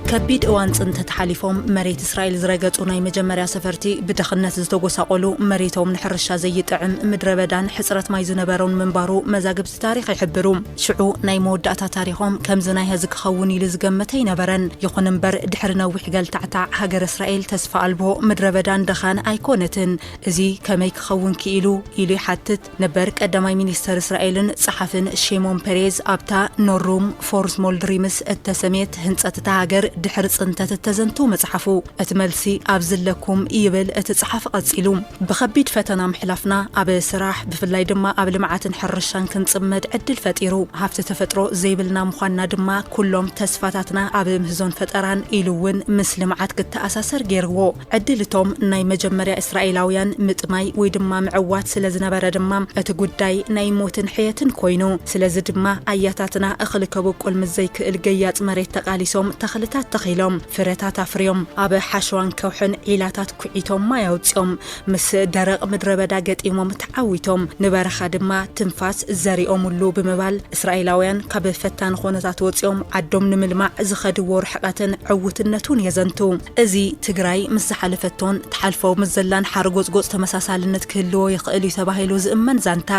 كبيد اوان صنت تحالفهم مريت اسرائيل زرقت وناي مجمريا سفرتي بدخلنا زتوغساقلو مريتهم نحرشا زي طعم مدربدان حصرت ماي زنبرون منبارو مزاغب تاريخ يحبرو شعو ناي موداتا تاريخهم كم زناي هزك خوني لزغمتي نبرن يخون نبر دحر نوح قال تعتع هاجر اسرائيل تسفى البو مدربدان دخان ايكونتن ازي كميك خون كيلو الي حتت نبر قدماي مينستر اسرائيلن صحفن شيمون بيريز ابتا نوروم فورس مول دريمس التسميت هنصت تاجر دحر صنتت التزنتو مصحفو اتملسي ابزلكم يبل اتصحف قصيلو بخبيد فتنا محلفنا اب سراح بفلاي دما اب لمعاتن حرشان كنصمد عدل فطيرو هافت تفطرو زيبلنا مخنا دما كلهم تسفاتاتنا اب مهزون فطران إلوون مسلمعات كتاساسر غيرو عدلتهم ناي مجمريا اسرائيلاويان مطماي وي دما معوات سلازنبر دما اتغداي ناي موتن حياتن كوينو سلاز دما اياتاتنا اخلكبو قل مزيك الجيات مريت تقاليسوم تخلتات ተኺሎም ፍረታት ኣፍርዮም ኣብ ሓሸዋን ከውሕን ዒላታት ኩዒቶም ማይ ኣውፅኦም ምስ ደረቕ ምድረ በዳ ገጢሞም ተዓዊቶም ንበረኻ ድማ ትንፋስ ዘሪኦምሉ ብምባል እስራኤላውያን ካብ ፈታን ኾነታት ወፂኦም ዓዶም ንምልማዕ ዝኸድዎ ርሕቐትን ዕውትነቱን የዘንቱ እዚ ትግራይ ምስ ዝሓለፈቶን ተሓልፈው ምስ ዘላን ሓርጎጽጎጽ ተመሳሳልነት ክህልዎ ይኽእል እዩ ተባሂሉ ዝእመን ዛንታ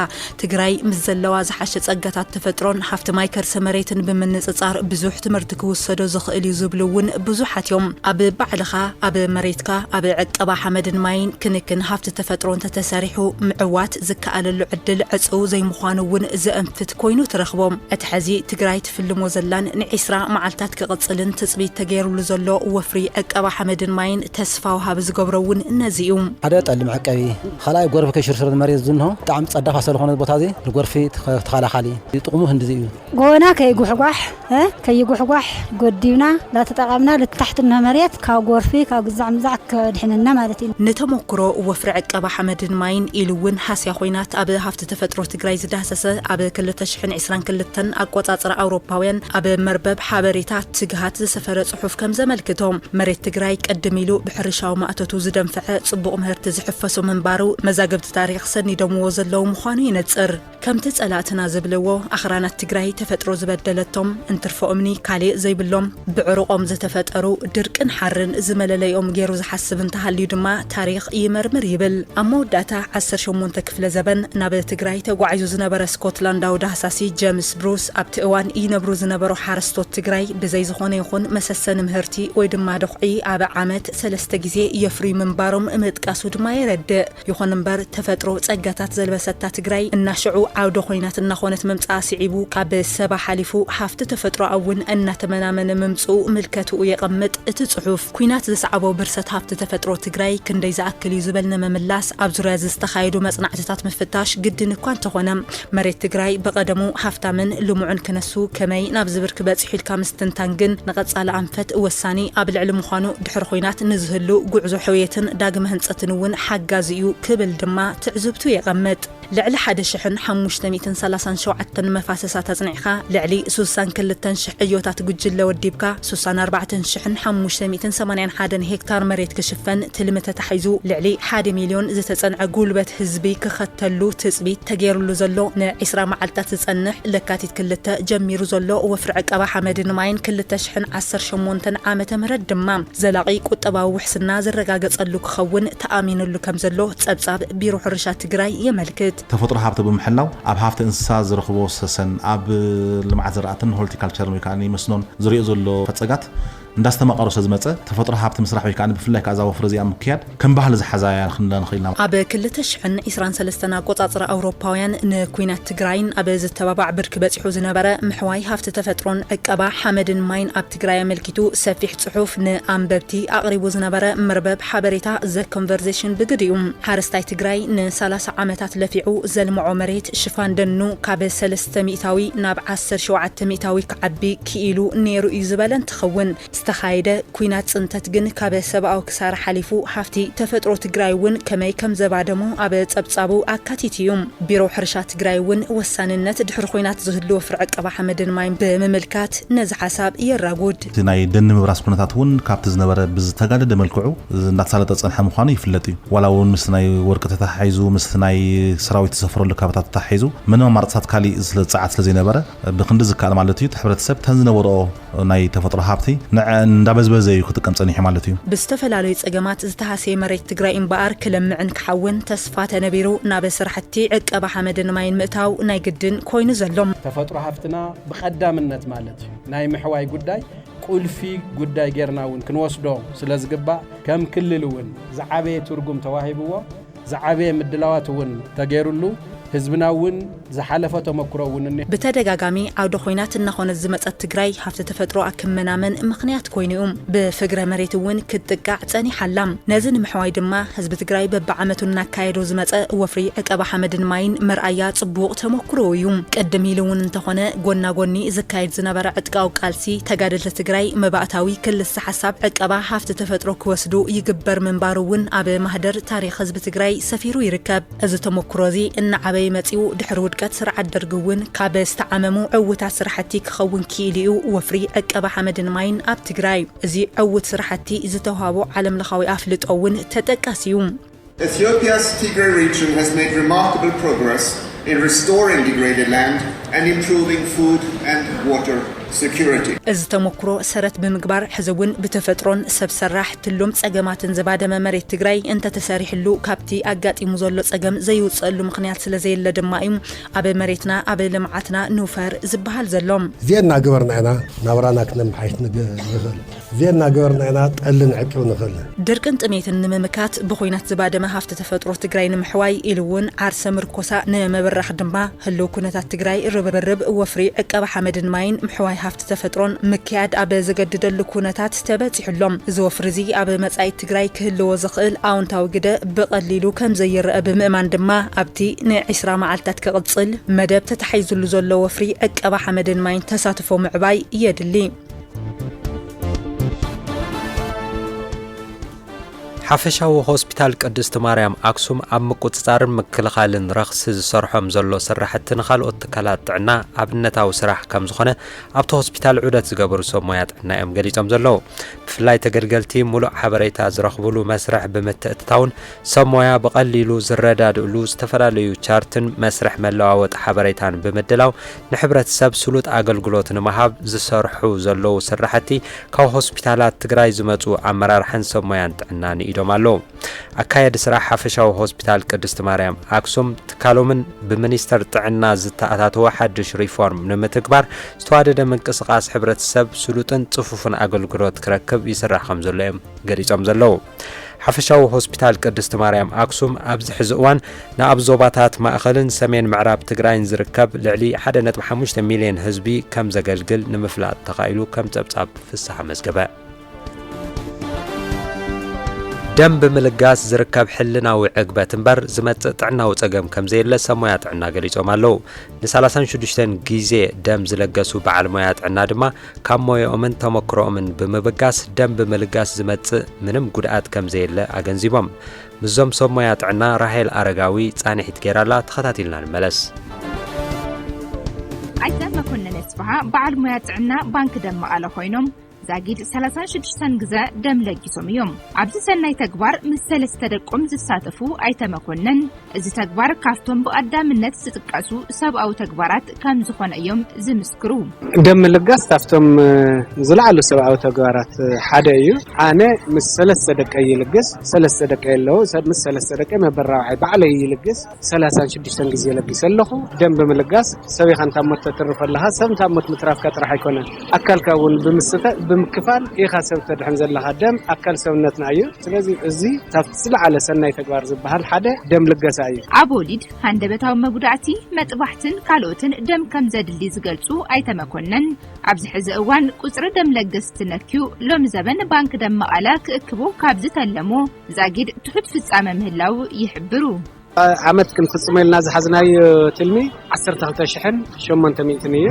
ትግራይ ምስ ዘለዋ ዝሓሸ ጸጋታት ተፈጥሮን ሃፍቲ ማይ ከርሰ መሬትን ብምንጽጻር ብዙሕ ትምህርቲ ክውሰዶ ዝኽእል እዩ ዝብሉውን ብዙሓት እዮም ኣብ ባዕልኻ ኣብ መሬትካ ኣብ ዕቀባ ሓመድን ማይን ክንክን ሃፍቲ ተፈጥሮን ተተሰሪሑ ምዕዋት ዝከኣለሉ ዕድል ዕፅው ዘይምዃኑ እውን ዘእንፍት ኮይኑ ትረኽቦም እቲ ሕዚ ትግራይ ትፍልሞ ዘላን ን20 መዓልታት ክቕጽልን ትጽቢት ተገይሩሉ ዘሎ ወፍሪ ዕቀባ ሓመድን ማይን ተስፋ ወሃብ ዝገብረውን ነዚ እዩ ሓደ ጠሊ መዕቀቢ ካልኣይ ጎርፊ ከይሽርሽር መሬት ዝንሆ ብጣዕሚ ጸዳፋ ስለኾነ ቦታ እዚ ጎርፊ ተኸላኻሊ ጥቕሙ ህንድዚ እዩ ጎና ከይጉሕጓሕ ከይጉሕጓሕ ጎዲብና ላተጠቐምና ልታሕትና መሬት ካብ ጎርፊ ካብ ግዛዕ ምዛዕ ከድሕንና ማለት እዩ ንተሞክሮ ወፍሪ ዕቀባ ሓመድን ማይን ኢሉውን ሃስያ ኾይናት ኣብ ሃፍቲ ተፈጥሮ ትግራይ ዝዳሰሰ ኣብ 2022 ኣቆጻጽራ ኣውሮፓውያን ኣብ መርበብ ሓበሬታ ትግሃት ዝሰፈረ ጽሑፍ ከም ዘመልክቶም መሬት ትግራይ ቀደም ኢሉ ብሕርሻዊ ማእተቱ ዝደንፍዐ ጽቡቕ ምህርቲ ዝሕፈሱ ምንባሩ መዛግብቲ ታሪኽ ሰኒዶምዎ ዘለዉ ምዃኑ ይነጽር ከምቲ ጸላእትና ዝብልዎ ኣኽራናት ትግራይ ተፈጥሮ ዝበደለቶም እንትርፎ እምኒ ካልእ ዘይብሎም ብዕሩቆም ዝተፈጠሩ ድርቅን ሓርን ዝመለለዮም ገይሩ ዝሓስብ እንተሃልዩ ድማ ታሪኽ ይመርምር ይብል ኣብ መወዳእታ 18 ክፍለ ዘበን ናብ ትግራይ ተጓዒዙ ዝነበረ ስኮትላንዳዊ ዳህሳሲ ጄምስ ብሩስ ኣብቲ እዋን ይነብሩ ዝነበሩ ሓረስቶት ትግራይ ብዘይ ዝኾነ ይኹን መሰሰኒ ምህርቲ ወይ ድማ ደኹዒ ኣብ ዓመት 3 ግዜ የፍርዩ ምንባሮም ምጥቃሱ ድማ ይረድእ ይኹን እምበር ተፈጥሮ ጸጋታት ዘልበሰታ ትግራይ እናሽዑ ዓውደ ኾይናት እናኾነት ምምጻእ ሲዒቡ ካብ ሰባ ሓሊፉ ሃፍቲ ተፈጥሮ እውን እናተመናመነ ምምጽኡ ምልከቱ የቐምጥ እቲ ጽሑፍ ኩናት ዝሰዓቦ ብርሰት ሃፍቲ ተፈጥሮ ትግራይ ክንደይ ዝኣክል እዩ ዝበል ንምምላስ ኣብ ዙርያ ዝተኻየዱ መጽናዕትታት ምፍታሽ ግድን እኳ እንተኾነ መሬት ትግራይ በቐደሙ ሃፍታምን ልሙዕን ክነሱ ከመይ ናብ ዝብር ክበጽሑ ኢልካ ምስትንታን ግን ንቐጻሊ ኣንፈት ወሳኒ ኣብ ልዕሊ ምዃኑ ድሕሪ ኾይናት ንዝህሉ ጉዕዞ ሕውየትን ዳግመ ህንጸትን እውን ሓጋዝ እዩ ክብል ድማ ትዕዝብቱ የቐምጥ ልዕሊ 1537 መፋሰሳት ኣጽኒዕኻ ልዕሊ 62,000 ዕዮታት ጉጅለ ወዲብካ 64,581 ሄክታር መሬት ክሽፈን ትልሚ ተታሒዙ ልዕሊ 1 ሚልዮን ዝተጸንዐ ጉልበት ህዝቢ ክኸተሉ ትጽቢት ተገይሩሉ ዘሎ ን20 መዓልታት ዝጸንሕ ለካቲት 2 ጀሚሩ ዘሎ ወፍሪ ዕቀባ ሓመድን ማይን 2018 ዓመተ ምህረት ድማ ዘላቒ ቁጠባዊ ውሕስና ዝረጋገጸሉ ክኸውን ተኣሚኑሉ ከም ዘሎ ጸብጻብ ቢሮ ሕርሻ ትግራይ የመልክት ተፈጥሮ ሃብቲ ብምሕላው ኣብ ሃብቲ እንስሳ ዝረኽቦ ሰሰን ኣብ ልምዓት ዝራእትን ሆርቲካልቸር ወይ ከዓ መስኖን ዝሪኦ ዘሎ ፈጸጋት እንዳስተማቀሩ ሰዝመፀ ተፈጥሮ ሃብቲ ምስራሕ ወይ ከዓ ብፍላይ ካዛ ወፍረ እዚኣ ምክያድ ከም ባህል ዝሓዛያ ክንኽእልና ኣብ 2023 ኣቆጻጽራ ኣውሮፓውያን ንኩናት ትግራይን ኣብ ዝተባባዕ ብርኪ በፂሑ ዝነበረ ምሕዋይ ሃፍቲ ተፈጥሮን ዕቀባ ሓመድን ማይን ኣብ ትግራይ ኣመልኪቱ ሰፊሕ ጽሑፍ ንኣንበብቲ ኣቕሪቡ ዝነበረ መርበብ ሓበሬታ ዘ ኮንቨርሴሽን ብግዲኡ ሓረስታይ ትግራይ ን30 ዓመታት ለፊዑ ዘልምዖ መሬት ሽፋን ደኑ ካብ 300 ናብ 1700 ክዓቢ ክኢሉ ነይሩ እዩ ዝበለን ትኸውን ዝተኻየደ ኩናት ጽንተት ግን ካብ ሰብኣዊ ክሳር ሓሊፉ ሃፍቲ ተፈጥሮ ትግራይ እውን ከመይ ከም ዘባደሙ ኣብ ጸብጻቡ ኣካቲትዩ ቢሮ ሕርሻ ትግራይ እውን ወሳንነት ድሕሪ ኩናት ዝህልዎ ፍርዕ ዕቀባ ሓመድን ማይን ብምምልካት ነዚ ሓሳብ የራጉድ ናይ ደን ምብራስ ኩነታት እውን ካብቲ ዝነበረ ብዝተጋደደ መልክዑ እንዳተሳለጠ ጸንሐ ምዃኑ ይፍለጥ እዩ ዋላ እውን ምስ ናይ ወርቂ ተታሒዙ ምስ ናይ ሰራዊት ዝሰፍረሉ ካብታት ተታሒዙ ምንም ኣማራፅታት ካሊእ ዝለፀዓት ስለዘይነበረ ብክንዲ ዝከኣል ማለት እዩ ሕብረተሰብ ተን ዝነበሮ ናይ ተፈጥሮ ሃብቲ እንዳበዝበዘ እዩ ክጥቀም ጸኒሑ ማለት እዩ ብዝተፈላለዩ ጸገማት ዝተሃሰየ መሬት ትግራይ እምበኣር ክለምዕን ክሓውን ተስፋ ተነቢሩ ናብ ስራሕቲ ዕቀባ ሓመድን ማይን ምእታው ናይ ግድን ኮይኑ ዘሎም ተፈጥሮ ሃብትና ብቐዳምነት ማለት እዩ ናይ ምሕዋይ ጉዳይ ቁልፊ ጉዳይ ጌርና እውን ክንወስዶ ስለዝግባእ ከም ክልል እውን ዝዓበየ ትርጉም ተዋሂብዎ ዝዓበየ ምድላዋት እውን ተገይሩሉ ህዝብና እውን ዝሓለፈ ተመክሮ እውን ብተደጋጋሚ ዓውደ ኹይናት እናኾነ ዝመጸት ትግራይ ሃፍቲ ተፈጥሮ ኣክመናመን ምኽንያት ኮይኑ ብፍግረ መሬት እውን ክትጥቃዕ ጸኒሓላ ነዚ ንምሕዋይ ድማ ህዝቢ ትግራይ በብዓመቱ እናካየዶ ዝመጸ ወፍሪ ዕቀባ ሓመድን ማይን መርኣያ ጽቡቕ ተመክሮ እዩ ቀደም ኢሉ እውን እንተኾነ ጎና ጎኒ ዝካየድ ዝነበረ ዕጥቃዊ ቃልሲ ተጋደልቲ ትግራይ መባእታዊ ክልስ ሓሳብ ዕቀባ ሃፍቲ ተፈጥሮ ክወስዱ ይግበር ምንባሩ እውን ኣብ ማህደር ታሪኽ ህዝቢ ትግራይ ሰፊሩ ይርከብ እዚ ተመክሮ እዚ እናዓበየ እናዓበየ መጺኡ ድሕሪ ውድቀት ስርዓት ደርጊ እውን ካብ ዝተዓመሙ ዕውታት ስራሕቲ ክኸውን ክኢሉ እዩ ወፍሪ ዕቀባ ሓመድን ማይን ኣብ ትግራይ እዚ ዕውት ስራሕቲ ዝተዋሃቦ ዓለም ለኻዊ ኣፍልጦ እውን ተጠቃሲ እዩ Ethiopia's Tigray region has made remarkable progress in restoring degraded land and improving food and water security. እዚ ተሞክሮ ሰረት ብምግባር ሕዝውን ብተፈጥሮን ሰብ ሰራሕ ትሎም ጸገማትን ዝባደመ መሬት ትግራይ እንተ ተሰሪሕሉ ካብቲ ኣጋጢሙ ዘሎ ጸገም ዘይውጸሉ ምኽንያት ስለ ዘየለ ድማ እዩ ኣብ መሬትና ኣብ ልምዓትና ንፈር ዝበሃል ዘሎም ዜና ገበርና ኢና ናብራና ክነምሓይት ንኽእል ዜና ገበርና ኢና ጠልን ዕቂው ንኽእል ድርቅን ጥሜትን ንምምካት ብኹይናት ዝባደመ ሃፍቲ ተፈጥሮ ትግራይ ንምሕዋይ ኢሉ እውን ዓርሰ ምርኮሳ ንመበራኽ ድማ ህልው ኩነታት ትግራይ ርብርብ ወፍሪ ዕቀባ ሓመድን ማይን ምሕዋይ ሃፍቲ ተፈጥሮን ምክያድ ኣብ ዘገድደሉ ኩነታት ተበፂሕሎም ዝወፍሪ እዚ ኣብ መጻኢ ትግራይ ክህልዎ ዝኽእል ኣውንታዊ ግደ ብቐሊሉ ከም ዘይረአ ብምእማን ድማ ኣብቲ ን20 መዓልታት ክቕጽል መደብ ተታሒዙሉ ዘሎ ወፍሪ ዕቀባ ሓመድን ማይን ተሳትፎ ምዕባይ የድሊ ሓፈሻዊ ሆስፒታል ቅድስት ማርያም አክሱም ኣብ ምቁጽጻርን ምክልኻልን ረኽሲ ዝሰርሖም ዘሎ ስራሕትን ካልኦት ትካላት ጥዕና ኣብነታዊ ስራሕ ከም ዝኾነ ኣብቲ ሆስፒታል ዑደት ዝገብሩ ሰብ ሞያ ጥዕና እዮም ገሊጾም ዘለዉ ብፍላይ ተገልገልቲ ሙሉእ ሓበሬታ ዝረኽብሉ መስርሕ ብምትእትታውን ሰብ ሞያ ብቐሊሉ ዝረዳድእሉ ዝተፈላለዩ ቻርትን መስርሕ መለዋወጢ ሓበሬታን ብምድላው ንሕብረተሰብ ስሉጥ ኣገልግሎት ንምሃብ ዝሰርሑ ዘለዉ ስራሕቲ ካብ ሆስፒታላት ትግራይ ዝመጹ ኣመራርሓን ሰብ ሞያን ጥዕናን ኢዶ ማሎ አካየድ ስራሕ ሓፈሻዊ ሆስፒታል ቅድስት ማርያም አክሱም ትካሎምን ብሚኒስተር ጥዕና ዝተኣታተወ ሓድሽ ሪፎርም ንምትግባር ዝተዋደደ ምንቅስቃስ ሕብረተሰብ ስሉጥን ጽፉፍን ኣገልግሎት ክረክብ ይስራሕ ከም ዘሎ እዮም ገሊጾም ዘለዉ ሓፈሻዊ ሆስፒታል ቅድስት ማርያም አክሱም ኣብዚ ሕዚ እዋን ናብ ዞባታት ማእኸልን ሰሜን ምዕራብ ትግራይን ዝርከብ ልዕሊ 1.5 ሚልዮን ህዝቢ ከም ዘገልግል ንምፍላጥ ተኻኢሉ ከም ጸብጻብ ፍስሐ መዝገበ ደም ብምልጋስ ዝርከብ ሕልናዊ ዕግበት እምበር ዝመጽእ ጥዕናዊ ጸገም ከም ዘየለ ሰብ ሞያ ጥዕና ገሊጾም ኣለዉ ን36 ግዜ ደም ዝለገሱ በዓል ሞያ ጥዕና ድማ ካብ ሞያኦምን ተመክሮኦምን ብምብጋስ ደም ብምልጋስ ዝመጽእ ምንም ጉድኣት ከም ዘየለ ኣገንዚቦም ምዞም ሰብ ሞያ ጥዕና ራሄል አረጋዊ ጻኒሒት ጌራላ ተኸታቲልና ንመለስ ኣይተ መኮነን ኣስፋሃ በዓል ሞያ ጥዕና ባንክ ደም መቐለ ኮይኖም ዛጊድ 36 ግዜ ደም ለጊሶም እዮም ኣብዚ ሰናይ ተግባር ምስ ሰለስተ ደቆም ዝሳተፉ ኣይተመኮነን እዚ ተግባር ካፍቶም ብቀዳምነት ዝጥቀሱ ሰብኣዊ ተግባራት ከም ዝኾነ እዮም ዝምስክሩ ደም ለጋስ ካፍቶም ዝለዓሉ ሰብኣዊ ተግባራት ሓደ እዩ ኣነ ምስ ሰለስተ ደቀ ይልግስ ሰለስተ ደቀ የለው ምስ ሰለስተ ደቀ መበራዋይ ባዕለይ ይልግስ 36 ግዜ ለጊስ ኣለኹ ደም ብምልጋስ ሰብይኻን ታሞት ተትርፈለሃ ሰብ ታሞት ምትራፍካ ጥራሕ ኣይኮነን ኣካልካውን ብምስተ ብምክፋል ኢኻ ሰብ ተድሕን ዘለኻ ደም ኣካል ሰውነትና እዩ ስለዚ እዚ ታፍቲ ዝለዓለ ሰናይ ተግባር ዝበሃል ሓደ ደም ልገሳ እዩ ኣብ ወሊድ ሃንደበታዊ መጉዳእቲ መጥባሕትን ካልኦትን ደም ከም ዘድሊ ዝገልጹ ኣይተመኮነን ኣብዚ ሕዚ እዋን ቁጽሪ ደም ለገስቲ ነኪዩ ሎም ዘበን ባንክ ደም መቐለ ክእክቡ ካብ ዝተለሞ ዛጊድ ትሑት ፍጻመ ምህላው ይሕብሩ ዓመት ክንፍጽመልና ዝሓዝናዮ ትልሚ 12800 እዩ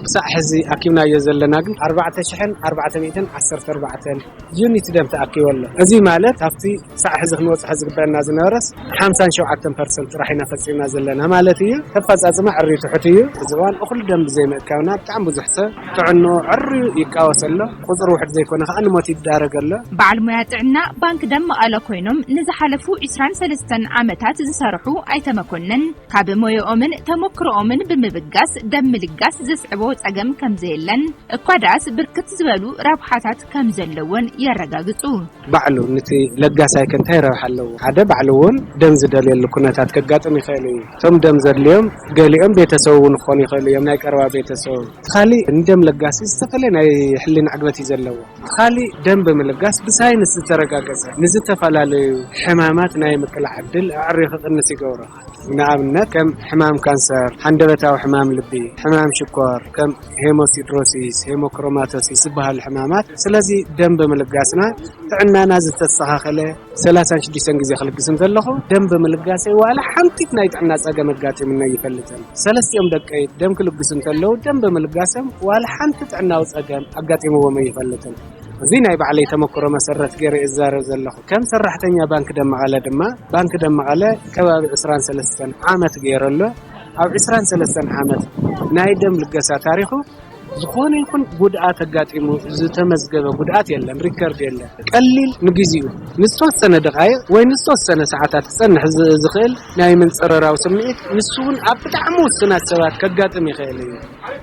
ብሳዕ ሕዚ ኣኪብናዮ ዘለና ግን 4414 ዩኒት ደም ተኣኪቡ ኣሎ እዚ ማለት ኣብቲ ሳዕ ሕዚ ክንወጽሕ ዝግበአና ዝነበረስ 57% ጥራሕ ኢና ፈጺምና ዘለና ማለት እዩ ተፈጻጽማ ዕርዩ ትሑት እዩ እዚ እዋን እኹል ደም ብዘይምእካብና ብጣዕሚ ብዙሕ ሰብ ጥዕኖ ዕርዩ ይቃወስ ኣሎ ቁጽሪ ውሕድ ዘይኮነ ከዓ ንሞት ይዳረግ ኣሎ በዓል ሞያ ጥዕና ባንክ ደም መቐለ ኮይኖም ንዝሓለፉ 23 ዓመታት ዝሰርሑ ኣይተመኮነን ካብ ሞያኦምን ተሞክሮኦምን ብምብጋስ ደም ምልጋስ ዝስዕቦ ጸገም ከም ዘየለን እኳ ዳስ ብርክት ዝበሉ ረብሓታት ከም ዘለዎን የረጋግጹ ባዕሉ ነቲ ለጋሳይ ከንታይ ረብሓ ኣለዎ ሓደ ባዕሉ እውን ደም ዝደልየሉ ኩነታት ከጋጥም ይኽእል እዩ ቶም ደም ዘድልዮም ገሊኦም ቤተሰብ እውን ክኾኑ ይኽእሉ እዮም ናይ ቀረባ ቤተሰብ ካሊእ ንደም ለጋሲ ዝተፈለየ ናይ ሕሊና ዕግበት እዩ ዘለዎ ካሊእ ደም ብምልጋስ ብሳይንስ ዝተረጋገፀ ንዝተፈላለዩ ሕማማት ናይ ምቅላዕ ዕድል ኣዕርዩ ክቕንስ ይገብሮ ንኣብነት ከም ሕማም ካንሰር ሃንደበታዊ ሕማም ልቢ ሕማም ሽኮር ከም ሄሞሲድሮሲስ ሄሞክሮማቶሲስ ዝበሃሉ ሕማማት ስለዚ ደም ብምልጋስና ጥዕናና ዝተስተኻኸለ 36 ግዜ ክልግስም ዘለኹ ደም ብምልጋሰይ ዋላ ሓንቲት ናይ ጥዕና ጸገም ኣጋጢምና ይፈልጥን ሰለስቲኦም ደቀይ ደም ክልግሱ እንተለዉ ደም ብምልጋሰም ዋላ ሓንቲ ጥዕናዊ ጸገም ኣጋጢምዎም ይፈልጥን زين أي بعلي تمكر مسرت غير إزار زلخ كم سرحتني بنك دم على دما بنك دم على كباب عسران سلسن عامت غير له أو عسران سلسن عامت نايدم لقسا تاريخه زخون يكون قدعات قاتيمو زتمزقبه قدعات يلا ريكورد يلا قليل نجزيو نستوت سنة دقائق وين نستوت سنة ساعات تسنح زخيل ناي من صرراو سميت نسون أبدعمو السنة سوات كقاتم يخيلي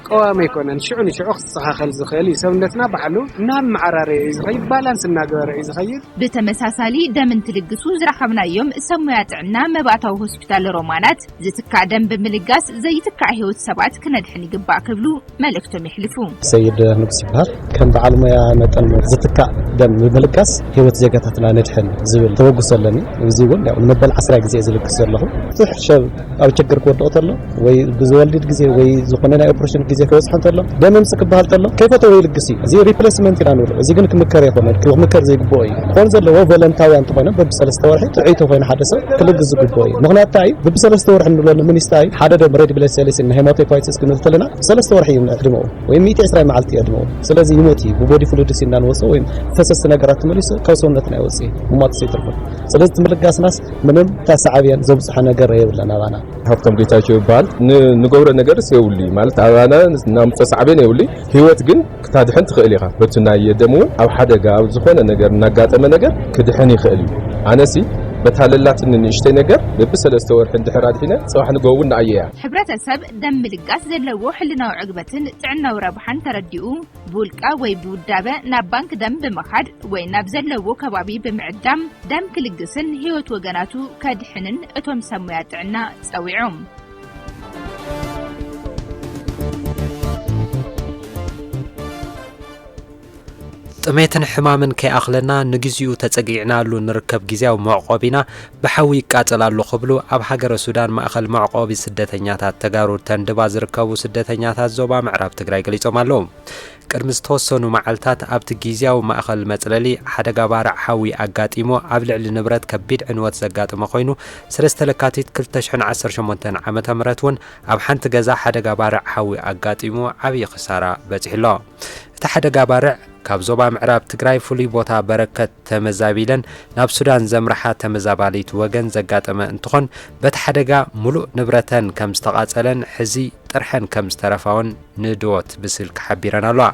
قوام يكون نشعني شعوخ صخاخل زخيلي سونتنا بعلو نام معراري يزخيل بالانس الناقر يزخيل بتمساسالي دم تلقسو زرخبنا يوم سمويات عنا مبعتو هوسبيتال رومانات زتكع دم بملقاس زي تكع هيوت سبعات كندحني قبع كبلو ملكتم سيد نقص بحر كان بعلم يا متن زتكع دم بملقاس هيوت زيغاتنا ندحن زبل توقص لني وزيون يعني مبل 10 غزي زلقس له صح شاب او تشكر كودوت له وي بزولد غزي وي زخننا اوبريشن غزي كوسحنت له دم مسك بحال له كيف تو يلقسي زي ريبليسمنت كانوا زي كن كمكر يكون كمكر زي بوي كون زله فولنتاوي انت بنا ببسلسته ورحي تعيته وين حدث تلقز بوي مغنا تاعي ببسلسته ورحي انه من يستاي حدا دم ريد بلا سيلس ان هيماتوبايتس كنت لنا سلسته ورحي نقدمه ويم 110 معلتي يدمو ስለዚህ ይሞቲ በቦዲ ፍሉይድ ሲናንወሰ ወይም ፈሰስ ነገራት መልሶ ከሰውነትና ይወጽ ሙማት ሲተርፈ ስለዚህ ትምልጋስናስ ምንም ታሳዓቢያን ዘብጽሐ ነገር የብለና ባና ሀብቶም ጌታቸው ይባል ንገብረ ነገር ሲውሊ ማለት አባና ናም ተሳዓቢያን ይውሊ ህይወት ግን ክታድሕን ትኽእል ኢኻ በትና የደሙ ኣብ ሓደጋ ኣብ ዝኾነ ነገር እናጋጠመ ነገር ክድሕን ይኽእል ኣነሲ بتهللاتن نشتي ነገር በብሰለስተ ወርሕ እንድሕራድ ሒነ ጽባሕ ንገውና አየያ ሕብረተሰብ ደም ምልጋስ ዘለዎ ሕልናው ዕግበትን ጥዕናው ረብሓን ተረዲኡ ቡልቃ ወይ ቡዳበ ናብ ባንክ ደም በመኻድ ወይ ናብ ዘለዎ ከባቢ በመዕዳም ደም ክልግስን ህይወት ወገናቱ ከድሕንን እቶም ሰሙያ ጥዕና ጸዊዖም ጥሜትን ሕማምን ከይኣኽለና ንግዚኡ ተጸጊዕናሉ ንርከብ ግዚያዊ መዕቆቢና ብሓዊ ይቃጸላሉ ኽብሉ ኣብ ሃገረ ሱዳን ማእኸል መዕቆቢ ስደተኛታት ተጋሩ ተንድባ ዝርከቡ ስደተኛታት ዞባ ምዕራብ ትግራይ ገሊጾም ኣለዉ ቅድሚ ዝተወሰኑ መዓልታት ኣብቲ ግዚያዊ ማእኸል መጽለሊ ሓደጋ ባርዕ ሓዊ ኣጋጢሞ ኣብ ልዕሊ ንብረት ከቢድ ዕንወት ዘጋጥመ ኮይኑ 3 ለካቲት 2018 ዓመተ ምህረት እውን ኣብ ሓንቲ ገዛ ሓደጋ ባርዕ ሓዊ ኣጋጢሞ ዓብዪ ኽሳራ በፂሕሎ እቲ ሓደጋ ባርዕ ካብ ዞባ ምዕራብ ትግራይ ፍሉይ ቦታ በረከት ተመዛቢለን ናብ ሱዳን ዘምርሓ ተመዛባሊት ወገን ዘጋጠመ እንትኾን በቲ ሓደጋ ሙሉእ ንብረተን ከም ዝተቓጸለን ሕዚ ጥርሐን ከም ዝተረፋውን ንድወት ብስልክ ሓቢረን ኣለዋ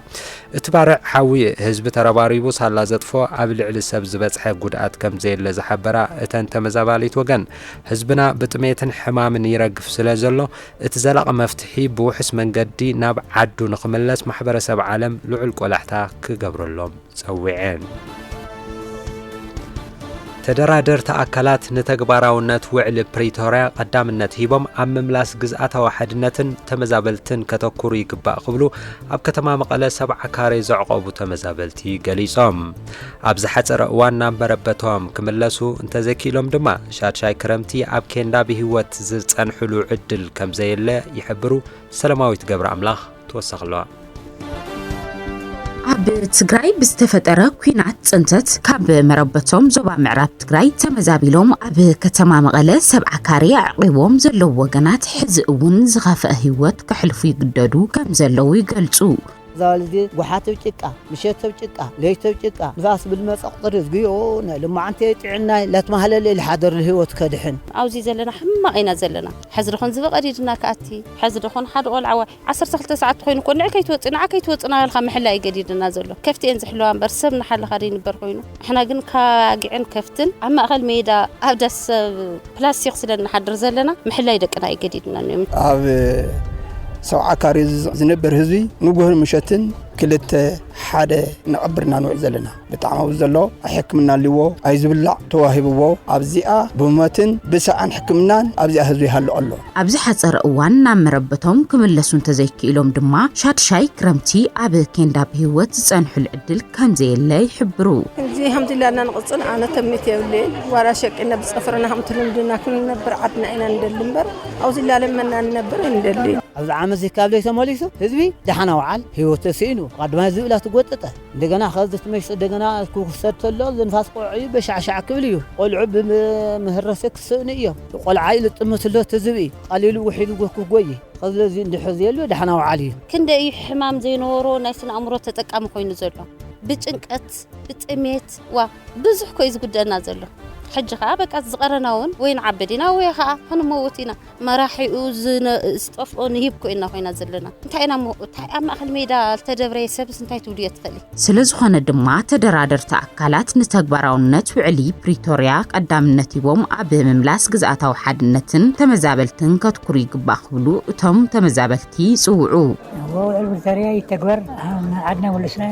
እቲ ባርዕ ሓዊ ህዝቢ ተረባሪቡ ሳላ ዘጥፎ ኣብ ልዕሊ ሰብ ዝበጽሐ ጉድኣት ከም ዘየለ ዝሓበራ እተን ተመዛባሊት ወገን ህዝብና ብጥሜትን ሕማምን ይረግፍ ስለ ዘሎ እቲ ዘላቕ መፍትሒ ብውሕስ መንገዲ ናብ ዓዱ ንኽምለስ ማሕበረሰብ ዓለም ልዑል ቆላሕታ ክገብረሎም ጸዊዐን ተደራደርቲ ኣካላት ንተግባራውነት ውዕሊ ፕሪቶሪያ ቀዳምነት ሂቦም ኣብ ምምላስ ግዝኣታዊ ሓድነትን ተመዛበልትን ከተኩሩ ይግባእ ክብሉ ኣብ ከተማ መቐለ 70 ካሬ ዘዕቆቡ ተመዛበልቲ ገሊጾም ኣብ ዝሓፀረ እዋን ናብ መረበቶም ክምለሱ እንተዘኪኢሎም ድማ ሻድሻይ ክረምቲ ኣብ ኬንዳ ብህይወት ዝጸንሕሉ ዕድል ከም ዘየለ ይሕብሩ ሰላማዊት ገብረ ኣምላኽ ተወሰኽለዋ ኣብ ትግራይ ብዝተፈጠረ ኩናት ጽንተት ካብ መረበቶም ዞባ ምዕራብ ትግራይ ተመዛቢሎም ኣብ ከተማ መቐለ 70 ካሬ ኣዕቂቦም ዘለዉ ወገናት ሕዚ እውን ዝኸፍአ ህይወት ክሕልፉ ይግደዱ ከም ዘለዉ ይገልጹ زالدي وحاتو ጭቃ مشيتو ጭቃ ليتو ጭቃ مزاس بالمصقر زغيون لما انت تعنا لا تمهلل الحاضر الهوت كدحن اوزي زلنا حما اينا زلنا حزرخون زبقديدنا كاتي حزرخون حد قلعه 12 ساعات خوين كون عكيتوصنا الخ محلا يقديدنا زلو كفتي انزحلوان برسبنا حل خارين نبر خوينو احنا كن كاقعن كفتن اما اخل ميدا ابدس بلاستيك سلنا حضر زلنا محلا يدقنا يقديدنا اب 70 ካሬ ዝነበር ህዝቢ ንጉህን ምሸትን ክልተ ሓደ ነቀብርና ንውዕ ዘለና ብጣዕማው ዘሎ ሕክምና ልዎ ኣይዝብላዕ ተዋሂብዎ ኣብዚኣ ብመትን ብሰዓን ሕክምናን ኣብዚኣ ህዝቢ ይሃሉ ኣሎ ኣብዚ ሓፀረ እዋን ናብ መረበቶም ክምለሱን ተዘይክኢሎም ድማ ሻድሻይ ክረምቲ ኣብ ኬንዳ ብህይወት ዝጸንሑሉ ዕድል ከም ዘየለ ይሕብሩ እዚ الحمدلله أنا نقصنا أنا تميت يا ولين ورا شقنا بصفرنا هم تلمدنا كنا نبر عدنا إنا ندلمبر أو زي لما نبر ندلي ኣብዚ ዓመት ዝካብለይ ተመሊሱ ህዝቢ ደሓና ወዓል ህይወት ተሲኑ ቀድማ ዝብላ ትጎጠጠ እንደገና ከዝት መሽ እንደገና ኩክሰት ተሎ ዝንፋስ ቆልዑ በሻዕሻዕ ክብል እዩ ቆልዑ ብምህረሰ ክስእኒ እዮም ቆልዓ ይልጥምትሎ ተዝቢ ቀሊሉ ውሒሉ ጎይ ከዝለዚ እንድሕዝ የሉ ደሓና ወዓል እዩ ክንደይ ሕማም ዘይኖሮ ናይ ስነ ኣእምሮ ተጠቃሚ ኮይኑ ዘሎ بچنقت بطميت وبزح كويس قدنا زلو حج خا بقى زقرناون وين عبدينا ويا خا هنموتينا مراحيو استطفون يبكو إنا خوينا زلنا انتينا أما أخل ميدا التدبري سبس انتي تودي تخلي ስለዝኾነ ድማ ተደራደርቲ ኣካላት ንተግባራውነት ውዕሊ ፕሪቶሪያ ቀዳምነትዎም ኣብ ምምላስ ግዝኣታዊ ሓድነትን ተመዛበልትን ከትኩሩ ይግባእ ክብሉ እቶም ተመዛበልቲ ይጽውዑ ውዕል ፕሪቶሪያ ይተግበር ዓድና ወለስና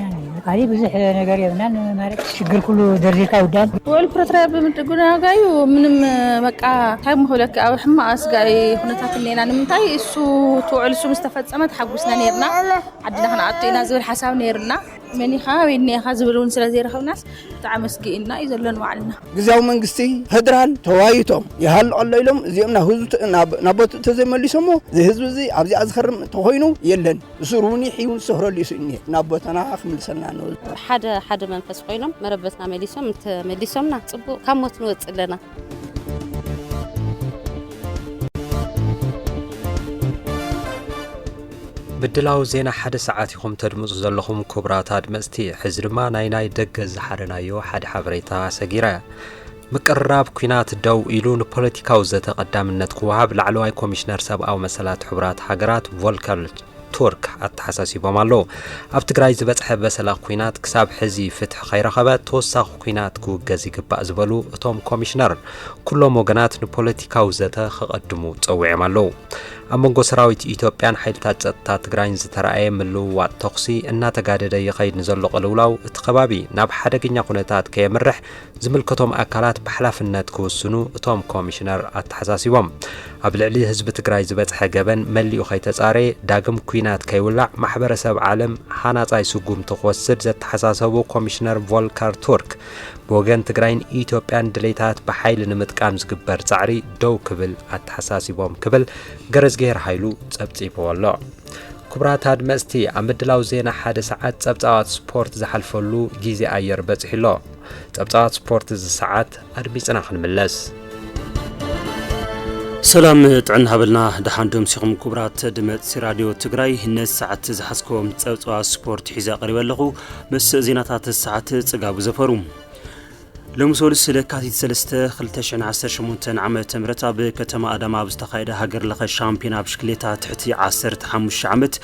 قالي بزح ነገር የብናን ማለት ችግር ኩሉ ደርዚካ ይውዳል ውዕል ፕሪቶሪያ በምትጉና ጋዩ ምንም በቃ ታይም ሆለክ አው ሕማ አስጋይ ሁነታት ለና ንምንታይ እሱ ተውዕል እሱ መስተፈጸመ ተሐጉስና ነርና ዓድና ከናአጥይና ዝብል ሓሳብ ነርና منيخا وينيخا زبلون سلازي رخوناس تعمسكينا يزلون معلنا غزاو منغستي فدرال توايتهم يهل الله يلوم زيمنا حزب نابوت تزمليسمو زي حزب زي ابزي ازخرم تخوينو يلن سروني حيون سهرو ليسني نابوتنا خملسنا نو حد منفس خوينم مربسنا مليسوم مليسومنا صبو كموت نوصلنا بدلاو زينا حد ساعاتكم تدمز زلخم كبرات مستي حزرما ناي دغ زحرنايو حد حبريتا سغيرا مقرب كينات دو إلون بوليتيكاو زته قدامنت كوهاب لعلواي كوميشنر سب او مسالات حبرات حجرات فولكر تورك التحساسي بمالو اب تግራይ ዝበጽሐ በሰላ ኩናት ክሳብ ሕዚ ፍትሕ ኸይረኸበት ተወሳኺ ኩናት ክውገዝ ይግባእ ዝበሉ እቶም ኮሚሽነር ኩሎም ወገናት ንፖለቲካው ዘተ ክቐድሙ ጸውዖም ኣለዉ ኣብ መንጎ ሰራዊት ኢትዮጵያን ሓይልታት ጸጥታ ትግራይን ዝተረኣየ ምልውዋጥ ተኽሲ እናተጋደደ ይኸይድ ንዘሎ ቅልውላው እቲ ከባቢ ናብ ሓደገኛ ኩነታት ከየምርሕ ዝምልከቶም ኣካላት ብሓላፍነት ክውስኑ እቶም ኮሚሽነር ኣተሓሳሲቦም ኣብ ልዕሊ ህዝቢ ትግራይ ዝበጽሐ ገበን መሊኡ ኸይተጻረየ ዳግም ኩናት ከይውላዕ ማሕበረሰብ ዓለም ሓናጻይ ስጉም ተወስድ ዘተሓሳሰቡ ኮሚሽነር ቮልከር ቱርክ بوغن تግራይን ኢትዮጵያን ድሌታት በኃይል ንምጥቃም ዝግበር ጻዕሪ ደው ክብል ኣተሓሳሲቦም ክብል ገረዝጌር ኃይሉ ጸብጺቦሎ ኩብራት አድመስቲ ኣምድላው ዜና ሓደ ሰዓት ጸብጻዋት ስፖርት ዝሓልፈሉ ጊዜ ኣየር በጽሒሎ ጸብጻዋት ስፖርት ዝሰዓት ኣድሚጽና ክንምለስ سلام ጥዕና ሃበልና ደሓንዶም ሲኹም ኩብራት ድመጽ ራድዮ ትግራይ ነስ ሰዓት ዝሓስኮም ጸብጻዋት ስፖርት ሒዛ ቀሪበለኹ ምስ ዜናታት ሰዓት ጽጋቡ ዘፈሩ لمسولس لكاتيت سلسته 2018 عامة مرتا بكتما أدما بستقايدة هاجر لخ شامبينا بشكليتا تحتي 15 عامت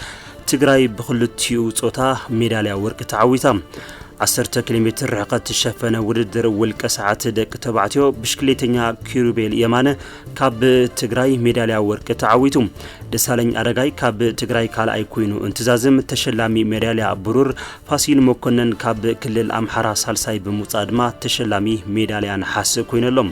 تجراي بخل تيو صوتا ميداليا ورك تعويتا 10 كيلومتر رقت الشفنة ودر والكسعات دك تبعتيو بشكليتنيا كيروبيل يمانة كاب تجراي ميداليا ورك تعويتم دسالين أرجاي كاب تجراي كالا يكونوا انتزازم تشلامي ميداليا برور فاسيل مكنن كاب كل الأمحرة سالساي بمصادمة تشلامي ميداليا نحاس كوين اللهم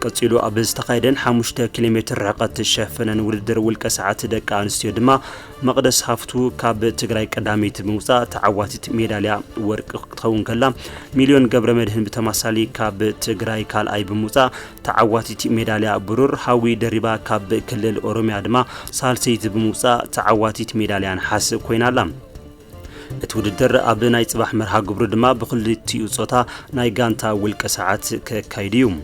قصيلو أبز تقايدن 5 كيلومتر رقت الشفنة ودر والكسعات دك أنستيو دما مقدس هافتو كاب تجراي قداميت بموصا تعواتت ميداليا ورك تخون كلا مليون قبر مدهن بتماثالي كاب تجراي كال أي بموصا تعواتت ميداليا برور هاوي دريبا كاب كل الأوروميا دما سالسيت بموصا تعواتت ميداليا نحاس كوينا لام اتوددر أبناي صباح مرها قبر دما بكل تيو صوتا ناي غانتا والكساعات كايديوم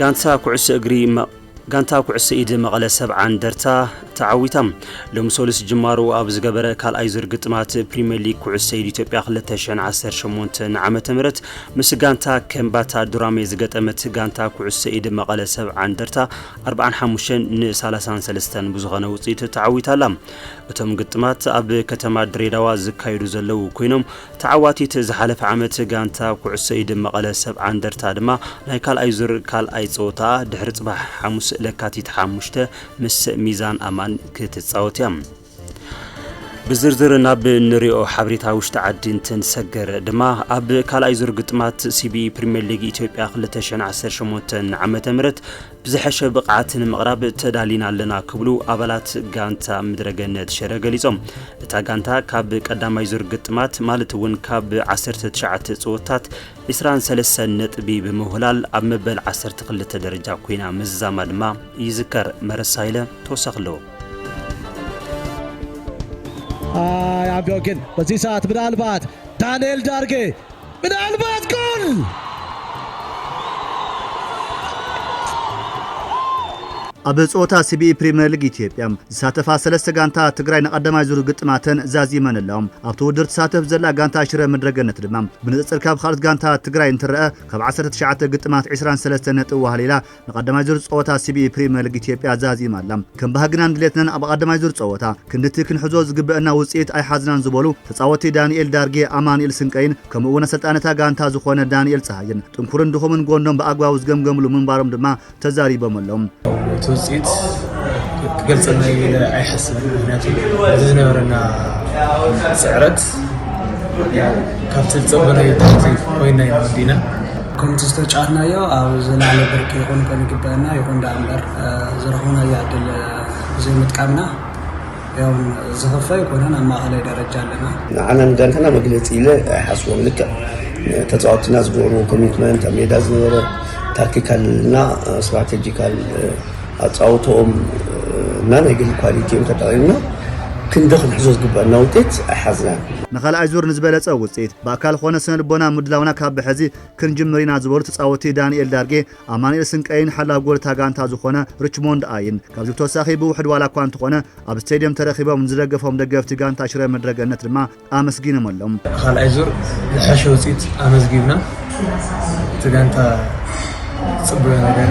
غانتا كعس اجري غانتا كعس ايد مقله 7 درتا تعويتم لمسولس جمارو ابز جبره كال ايزر قطمات بريمير ليج كعس ايد ኢትዮጵያ 2018 ዓመተ ምህረት ምስ ጋንታ ከምባታ ዱራሜ ዝገጠመት ጋንታ كعس ايد مقله 7 درتا 45-33 بزغነ ውጽኢት تعويታላ እቶም ግጥማት ኣብ ከተማ ድሬዳዋ ዝካየዱ ዘለው ኮይኖም ተዓዋቲት ዝሓለፈ ዓመት ጋንታ كعس ايد مقله 7 درታ ድማ ናይ ካል አይዙር ካል አይጾታ ድሕሪ ጽባሕ ሐሙስ ለካቲት 5 ምስ ሚዛን አማን ክትጻወትያም بزرزر ناب نريو حبريتا وشت عدينتن سجر دما أب كالاي زور قطمات سي بي بريمير ليج إثيوبيا 2018 عامة مرت بزحش بقعات مغرب تدالينا لنا كبلو أبلات غانتا مدرجنت شرقليزم تا غانتا كاب قداماي زور قطمات مالتون كاب 19 صوتات إسران سلسنت بي بمهلال أمبل 12 درجة كوينا مزامد ما يذكر مرسايله توسخلو عبيوكن بزي ساعت من البات دانيل دارجي من البات جول ኣብ ጾታ ሲቢኢ ፕሪሚየር ሊግ ኢትዮጵያ ዝሳተፋ ሰለስተ ጋንታ ትግራይ ንቀዳማይ ዙር ግጥማተን ዛዚመን ኣለዎም ኣብቲ ውድድር ተሳተፍ ዘላ ጋንታ ሽረ ምድረገነት ድማ ብንጽር ካብ ካልኦት ጋንታ ትግራይ እንትርአ ካብ 19 ግጥማት 23 ነጥብ ዋህሊላ ንቀዳማይ ዙር ጾታ ሲቢኢ ፕሪሚየር ሊግ ኢትዮጵያ ዛዚም ኣላ ከም ባህግናን ድሌትነን ኣብ ቀዳማይ ዙር ጾታ ክንድቲ ክንሕዞ ዝግበአና ውጽኢት ኣይሓዝናን ዝበሉ ተጻወቲ ዳንኤል ዳርጌ ኣማኑኤል ስንቀይን ከምኡውን ኣሰልጣነታ ጋንታ ዝኾነ ዳንኤል ፀሃይን ጥንኩርን ድኹምን ጎንዶም ብኣግባቡ ዝገምገምሉ ምንባሮም ድማ ተዛሪቦም ኣለዎም ውጽኢት ክገልጸና ኣይሐስብን ምክንያቱ ዝነበረና ስዕረት ካብቲ ዝጸበናዮ ታሕቲ ኮይና ይወዲና ከምቲ ዝተጫወትናዮ ኣብ ዝለዓለ ብርኪ ይኹን ከንግበአና ይኹን ዳ እምበር ዝረኽብናዮ ዕድል ብዘይምጥቃምና ያው ዝኸፋ ይኮነን ኣብ ማእኸላይ ደረጃ ኣለና ንዓና ንጋንታና መግለፂ ኢለ ኣይሓስቦም ልክዕ ተጻወትና ዝገበርዎ ኮሚትመንት ኣብ ሜዳ ዝነበረ ታክቲካልና ስትራቴጂካል ኣጻውቶም እና ናይ ግል ኳሊቲዮም ተጠቒምና ክንደኽን ሕዞ ዝግበአና ውጤት ኣይሓዝናን ንኻልኣይ ዙር ንዝበለጸ ውጽኢት ብኣካል ኾነ ስነ ልቦና ምድላውና ካብ ብሕዚ ክንጅምር ኢና ዝበሉ ተጻወቲ ዳንኤል ዳርጌ ኣማኑኤል ስንቀይን ሓላዊ ጎል ታጋንታ ዝኾነ ሪችሞንድ ኣይን ካብዚ ብተወሳኺ ብውሕድ ዋላ እኳ እንተኾነ ኣብ ስቴድየም ተረኺቦም ዝደገፎም ደገፍቲ ጋንታ ሽረ ምድረገነት ድማ ኣመስጊኖም ኣሎም ካልኣይ ዙር ዝሓሸ ውጽኢት ኣመስጊብና እቲ ጋንታ ጽቡቕ ነገር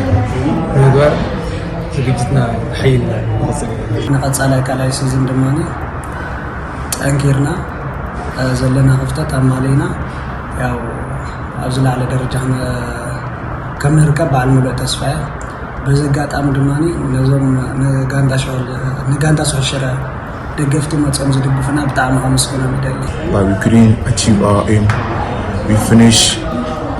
ምግባር ዝግጅትና ሓይልና ንቐጻላይ ካልኣይ ሲዝን ድማኒ ጠንኪርና ዘለና ክፍተት ኣማሊና ያው ኣብ ዝለዓለ ደረጃ ከም ንርከብ በዓል ሙሉእ ተስፋ እየ በዚ ኣጋጣሚ ድማኒ ነዞም ንጋንታ ስሑል ሽረ ደገፍቲ መፅኦም ዝድግፉና ብጣዕሚ ከመስግኖም ይደሊ But we couldn't achieve our aim. We finished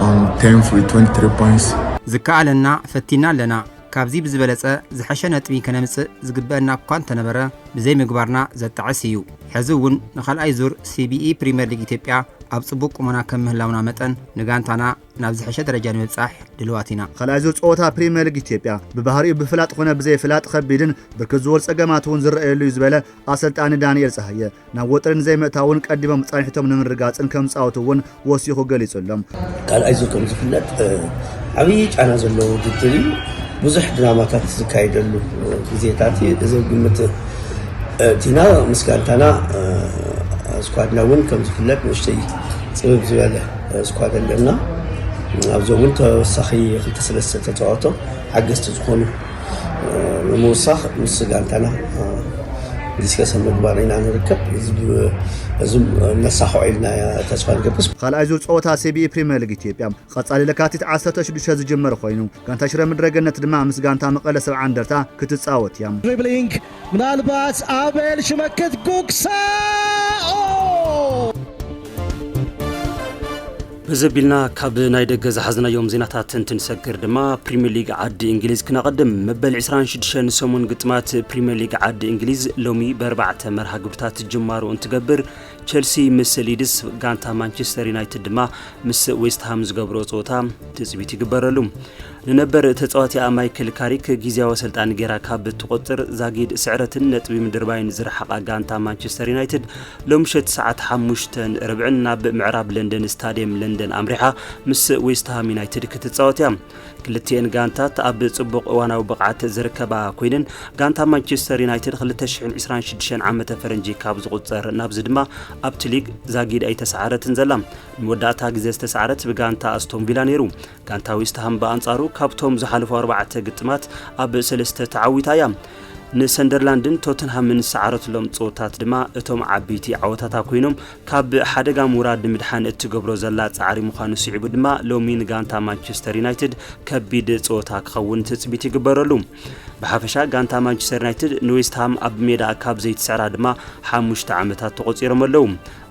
on 10 for 23 points. ዝከኣለና ፈቲና ኣለና ካብዚ ብዝበለጸ ዝሐሸ ነጥቢ ከነምጽእ ዝግበአና እኳ እንተነበረ ብዘይ ምግባርና ዘጣዕስ እዩ ሕዚ እውን ንኻልኣይ ዙር ሲቢኢ ፕሪሚየር ሊግ ኢትዮጵያ ኣብ ጽቡቕ ቁመና ከም ምህላውና መጠን ንጋንታና ናብ ዝሐሸ ደረጃ ንምብጻሕ ድልዋት ኢና ካልኣይ ዙር ጾታ ፕሪሚየር ሊግ ኢትዮጵያ ብባህሪኡ ብፍላጥ ኾነ ብዘይፍላጥ ከቢድን ብርክት ዝበሉ ጸገማት እውን ዝረአየሉ እዩ ዝበለ ኣሰልጣኒ ዳንኤል ፀሃየ ናብ ወጥርን ዘይምእታውን ቀዲሞም ጸኒሕቶም ንምርጋጽን ከም ጻወቱ እውን ወሲኹ ገሊጹሎም ካልኣይ ዙር ከም ዝፍለጥ ዓብዪ ጫና ዘለዎ ውድድር እዩ ብዙሕ ድራማታት ዝካየደሉ ግዜታት እዚ ግምት ቲና ምስ ጋንታና ስኳድና እውን ከም ዝፍለጥ ንእሽተይ ፅብብ ዝበለ ስኳድ ኣለና ኣብዚ እውን ተወሳኺ 2-3 ተጫወቶ ሓገዝቲ ዝኾኑ ንምውሳኽ ምስ ጋንታና ዲስከስ ምግባር ኢና ንርከብ እዙም ነሳኽዖ ኢልና ተስፋ ንገብስ ካልኣይ ዙር ጾታ ሲቢኢ ፕሪሚየር ሊግ ኢትዮጵያ ቀጻሊ ለካቲት 16 ዝጅመር ኮይኑ ጋንታ ሽረ ምድረገነት ድማ ምስ ጋንታ መቐለ 70 እንደርታ ክትጻወት እያ ድሪብሊንግ ምናልባት አቤል ሽመክት ጉግሳ በዘቢልና ካብ ናይ ደገ ዝሓዝናዮም ዜናታት እንትንሰግር ድማ ፕሪሚየር ሊግ ዓዲ እንግሊዝ ክነቐድም መበል 26 ሰሙን ግጥማት ፕሪሚየር ሊግ ዓዲ እንግሊዝ ሎሚ በ4 መርሃ ግብርታት ጅማሩ እንትገብር ቸልሲ ምስ ሊድስ ጋንታ ማንቸስተር ዩናይትድ ድማ ምስ ዌስት ሃም ዝገብሮ ጾታ ትጽቢት ይግበረሉ ንነበር ተጻዋቲ ማይክል ካሪክ ጊዜያዊ አሰልጣኒ ጌራ ካብ ትቆጥር ዛጊድ ስዕረትን ነጥቢ ምድርባይን ዝረሓቃ ጋንታ ማንቸስተር ዩናይትድ ሎምሸት ሰዓት 5:40 ናብ ምዕራብ ለንደን ስታዲየም ለንደን ኣምሪሓ ምስ ዌስት ሃም ዩናይትድ ክትጻወት እያ ክልቲአን ጋንታት ኣብ ጽቡቕ እዋናዊ ብቕዓት ዝርከባ ኮይነን ጋንታ ማንቸስተር ዩናይትድ 2026 ዓመተ ፈረንጂ ካብ ዝቁጸር ናብዚ ድማ ኣብቲ ሊግ ዛጊድ ኣይተሰዓረትን ዘላ ንወዳእታ ግዜ ዝተሰዓረት ብጋንታ ኣስቶን ቪላ ነይሩ ጋንታ ዌስት ሃም በኣንጻሩ ካብቶም ዝሓለፉ 4 ግጥማት ኣብ 3 ተዓዊታ እያ ንሰንደርላንድን ቶተንሃምን ሰዓረትሎም ጾታት ድማ እቶም ዓበይቲ ዓወታታ ኮይኖም ካብ ሓደጋ ሙራድ ምድሓን እትገብሮ ዘላ ጻዕሪ ምዃኑ ሲዒቡ ድማ ሎሚ ንጋንታ ማንቸስተር ዩናይትድ ከቢድ ጾታ ክኸውን ትጽቢት ይግበረሉ ብሓፈሻ ጋንታ ማንቸስተር ዩናይትድ ንዌስት ሃም ኣብ ሜዳ ካብ ዘይትስዕራ ድማ 5 ዓመታት ተቆጺሮም ኣለዉ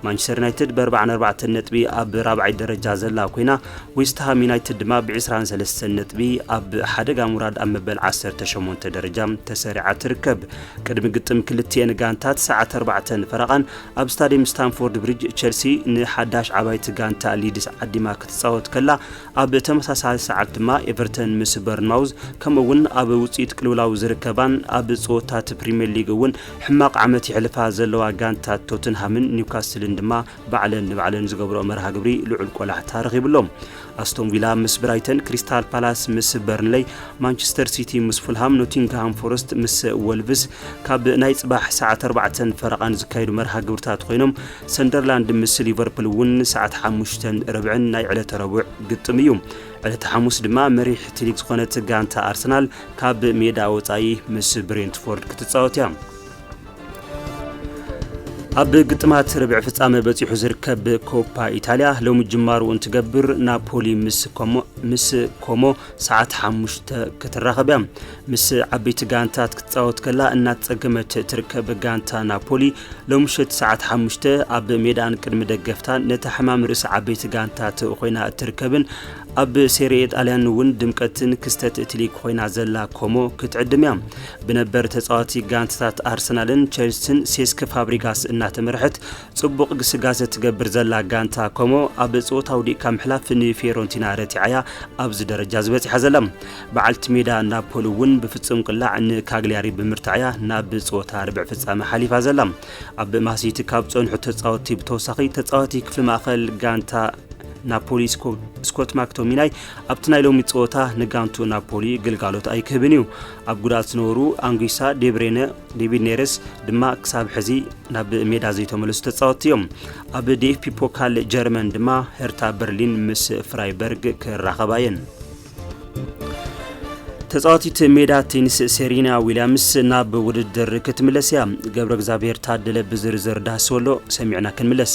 ማንቸስተር ዩናይትድ ብ44 ነጥቢ ኣብ ራብዓይ ደረጃ ዘላ ኮይና ዌስት ሃም ዩናይትድ ድማ ብ23 ነጥቢ ኣብ ሓደጋ ሙራድ ኣብ መበል 18 ደረጃ ተሰሪዓ ትርከብ ቅድሚ ግጥም ክልቲአን ጋንታት ሰዓት 4 ፈረቓን ኣብ ስታዲየም ስታንፎርድ ብሪጅ ቸልሲ ንሓዳሽ ዓባይቲ ጋንታ ሊድስ ዓዲማ ክትጻወት ከላ ኣብ ተመሳሳሊ ሰዓት ድማ ኤቨርተን ምስ በርንማውዝ ከምኡውን ኣብ ውጽኢት ቅልውላ ምውላው ዝርከባን ኣብ ጾታት ፕሪሚየር ሊግ እውን ሕማቅ ዓመት ይሕልፋ ዘለዋ ጋንታት ቶተንሃምን ኒውካስልን ድማ ባዕለን ዝገብሮ መርሃ ግብሪ ልዑል ቆላሕ ተረኺብሎም አስቶን ቪላ ምስ ብራይተን ክሪስታል ፓላስ ምስ በርንሌይ ማንቸስተር ሲቲ ምስ ፉልሃም ኖቲንግሃም ፎረስት ምስ ወልቭስ ካብ ናይ ጽባሕ ሰዓት 4 ፈረቓን ዝካየዱ መርሃ ግብርታት ኮይኖም ሰንደርላንድ ምስ ሊቨርፑል እውን ሰዓት 5:40 ናይ ዕለተ ረቡዕ ግጥም እዩ ዕለተ ሐሙስ ድማ መሪሕ ሊግ ዝኾነት ጋንታ አርሰናል ካብ ሜዳ ወጻኢ ምስ ብሬንትፎርድ ክትጻወት እያ ኣብ ግጥማት ረብዕ ፍጻመ በፂሑ ዝርከብ ኮፓ ኢታሊያ ሎሚ ጅማሩ እንትገብር ናፖሊ ምስ ኮሞ ሰዓት 5 ከተራኸበ ምስ ዓበይቲ ጋንታት ክትጻወት ከላ እናተጸገመት ትርከብ ጋንታ ናፖሊ ሎሚ ምሽት ሰዓት 5 ኣብ ሜዳን ቅድሚ ደገፍታን ነታ ሕማም ርእሲ ዓበይቲ ጋንታት ኮይና ትርከብን ኣብ ሴሪኤ ጣልያን እውን ድምቀትን ክስተት እትሊግ ኮይና ዘላ ኮሞ ክትዕድም እያ ብነበር ተጻዋቲ ጋንታት አርሰናልን ቸልሲን ሴስክ ፋብሪጋስ እናተመርሐት ጽቡቕ ግስጋሴ ትገብር ዘላ ጋንታ ኮሞ ኣብ ጾታው ዲካ ምሕላፍ ንፊዮረንቲና ረቲዓያ ኣብዚ ደረጃ ዝበጽሐ ዘላ በዓልቲ ሜዳ ናፖሊ እውን ብፍጹም ቅላዕ ንካግሊያሪ ብምርታዕያ ናብ ጾታ ረብዕ ፍጻመ ሓሊፋ ዘላ ኣብ ማሲቲ ካብ ጸንሑ ተጻዋቲ ብተወሳኺ ተጻዋቲ ክፍሊ ማእኸል ጋንታ ናፖሊ ስኮት ማክቶሚናይ ኣብቲ ናይ ሎሚ ጾታ ንጋንቱ ናፖሊ ግልጋሎት ኣይክህብን እዩ ኣብ ጉዳት ዝነበሩ አንጉሳ ዴቪድ ኔሬስ ድማ ክሳብ ሕዚ ናብ ሜዳ ዘይተመለሱ ተጻወቲ እዮም ኣብ ዲኤፍፒ ፖካል ጀርመን ድማ ሄርታ በርሊን ምስ ፍራይበርግ ክራኸባየን ተጻዋቲት ሜዳ ቴኒስ ሴሪና ዊሊያምስ ናብ ውድድር ክትምለስ እያ ገብረ እግዚአብሔር ታደለ ብዝርዝር ዳስወሎ ሰሚዕና ክንምለስ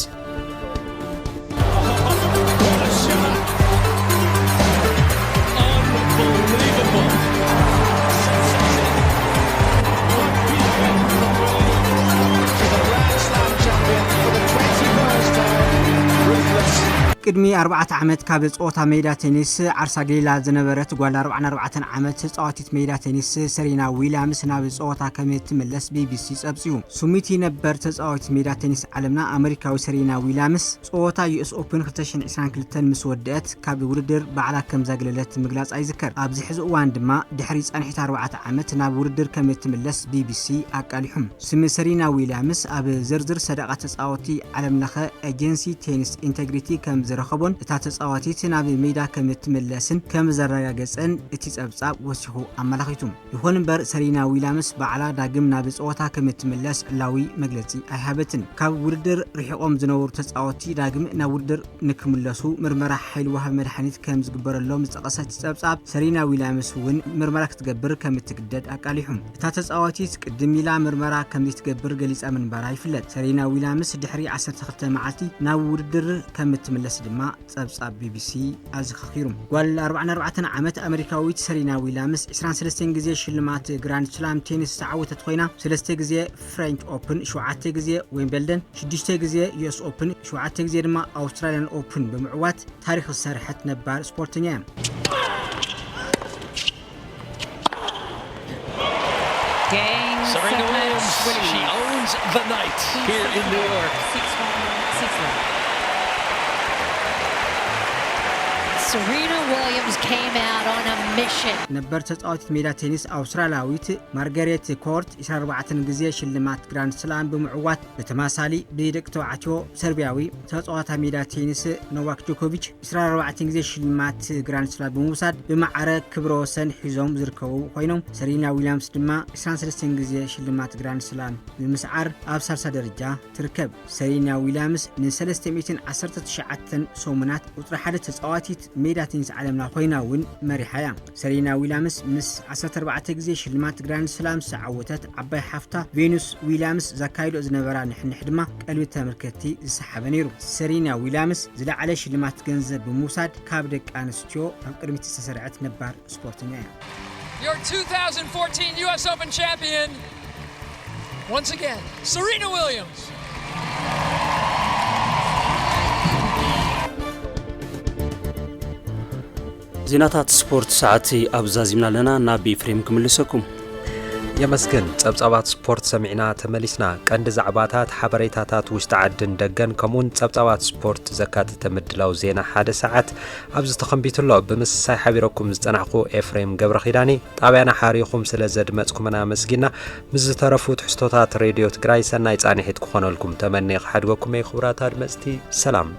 ቅድሚ 4 ዓመት ካብ ጾታ ሜዳ ቴኒስ ዓርሳ ገሊላ ዝነበረት ጓል 44 ዓመት ጻዋቲት ሜዳ ቴኒስ ሰሪና ዊሊያምስ ናብ ጾታ ከምትመለስ ቢቢሲ ጸብጽዩ ሱሚቲ ነበር ተጻዋቲት ሜዳ ቴኒስ ዓለምና አሜሪካዊ ሰሪና ዊሊያምስ ጾታ ዩኤስ ኦፕን 2022 ምስ ወደአት ካብ ውድድር ባዕላ ከም ዘግለለት ምግላጽ ኣይዝከር ኣብዚ ሕዚ እዋን ድማ ድሕሪ ጸንሒት 4 ዓመት ናብ ውድድር ከምትመለስ ቢቢሲ አቃሊሑም ስም ሰሪና ዊሊያምስ ኣብ ዝርዝር ሰደቃ ተጻዋቲ ዓለምለኸ ኤጀንሲ ቴኒስ ኢንቴግሪቲ ከም ረኸቦን እታ ተጻዋቲት ናብ ሜዳ ከምትመለስን ከም ዘረጋገጸን እቲ ጸብጻብ ወሲኹ አመላኺቱ ይኹን እምበር ሰሪና ዊሊያምስ ባዕላ ዳግም ናብ ጾታ ከምትመለስ ዕላዊ መግለጺ ኣይሃበትን ካብ ውድድር ርሒቆም ዝነበሩ ተጻዋቲ ዳግም ናብ ውድድር ንክምለሱ ምርመራ ሓይል ወሃብ መድሓኒት ከም ዝግበረሎም ዝጠቐሰት ጸብጻብ ሰሪና ዊሊያምስ እውን ምርመራ ክትገብር ከምትግደድ አቃሊሑም እታ ተጻዋቲት ቅድም ኢላ ምርመራ ከም ዝትገብር ገሊጻ ምንባራ ይፍለጥ ሰሪና ዊሊያምስ ድሕሪ 12 መዓልቲ ናብ ውድድር ከምትመለስ ድማ ጸብጻብ ቢቢሲ አዝኸኺሩ ጓል 44 ዓመት አሜሪካዊት ሰሪና ዊሊያምስ 23 ግዜ ሽልማት ግራንድ ስላም ቴኒስ ተዓወተት ኮይና 3 ግዜ ፍሬንች ኦፕን 7 ግዜ ዊምብልደን 6 ግዜ ዩኤስ ኦፕን 7 ግዜ ድማ አውስትራሊያን ኦፕን ብምዕዋት ታሪኽ ዝሰርሐት ነባር ስፖርተኛ Serena Williams, she owns the night here in New York. 6-1, 6-1. Serena Williams came out on a mission. ነበር ተጻዋቲት ሜዳ ቴኒስ አውስትራሊያዊት ማርጋሬት ኮርት 14 ግዜ ሽልማት ግራንድ ስላም ብምዕዋት በተማሳሊ ብደቅ ተባዕትዮ ሰርቢያዊ ተጻዋታ ሜዳ ቴኒስ ኖቫክ ጆኮቪች 14 ግዜ ሽልማት ግራንድ ስላም ብምውሳድ በማዕረ ክብረ ወሰን ሒዞም ዝርከቡ ኮይኖም ሰሪና ዊሊያምስ ድማ 23 ግዜ ሽልማት ግራንድ ስላም ብምስዓር ኣብ 30 ደረጃ ትርከብ ሰሪና ዊሊያምስ ን319 ሰሙናት ቁጥሪ 1 ተጻዋቲት ሜዳ ቴኒስ ዓለምና ኮይና እውን መሪሓያ ሰሪና ዊሊያምስ ምስ 14 ግዜ ሽልማት ግራንድ ስላም ሰዓወተት ዓባይ ሓፍታ ቬኑስ ዊሊያምስ ዘካይዶ ዝነበራ ንሕንሕ ድማ ቀልቢ ተመልከቲ ዝሰሓበ ነይሩ ሰሪና ዊሊያምስ ዝለዓለ ሽልማት ገንዘብ ብምውሳድ ካብ ደቂ ኣንስትዮ ኣብ ቅድሚት ዝተሰርዐት ነባር ስፖርተኛ እያ Your 2014 US Open champion once again Serena Williams ዜናታት ስፖርት ሰዓቲ ኣብዛዚምና ለና ናብ ፍሬም ክምልሰኩም يمسكن ጸብጻባት ስፖርት ሰሚዕና ተመሊስና ቀንዲ ዛዕባታት ሓበሬታታት ውሽጢ ዓድን ደገን ከምኡን ጸብጻባት ስፖርት ዘካተተ ምድላው ዜና ሓደ ሰዓት ኣብዚ ተኸንቢትሎ ብምስሳይ ሓቢረኩም ዝጸናሕኩ ኤፍሬም ገብረኺዳኒ ጣብያና ሓሪኹም ስለ ዘድመጽኩምና መስጊና ምስ ዝተረፉ ትሕዝቶታት ሬድዮ ትግራይ ሰናይ ጻኒሒት ክኾነልኩም ተመኒኽ ሓድገኩም ክቡራት ኣድመጽቲ ሰላም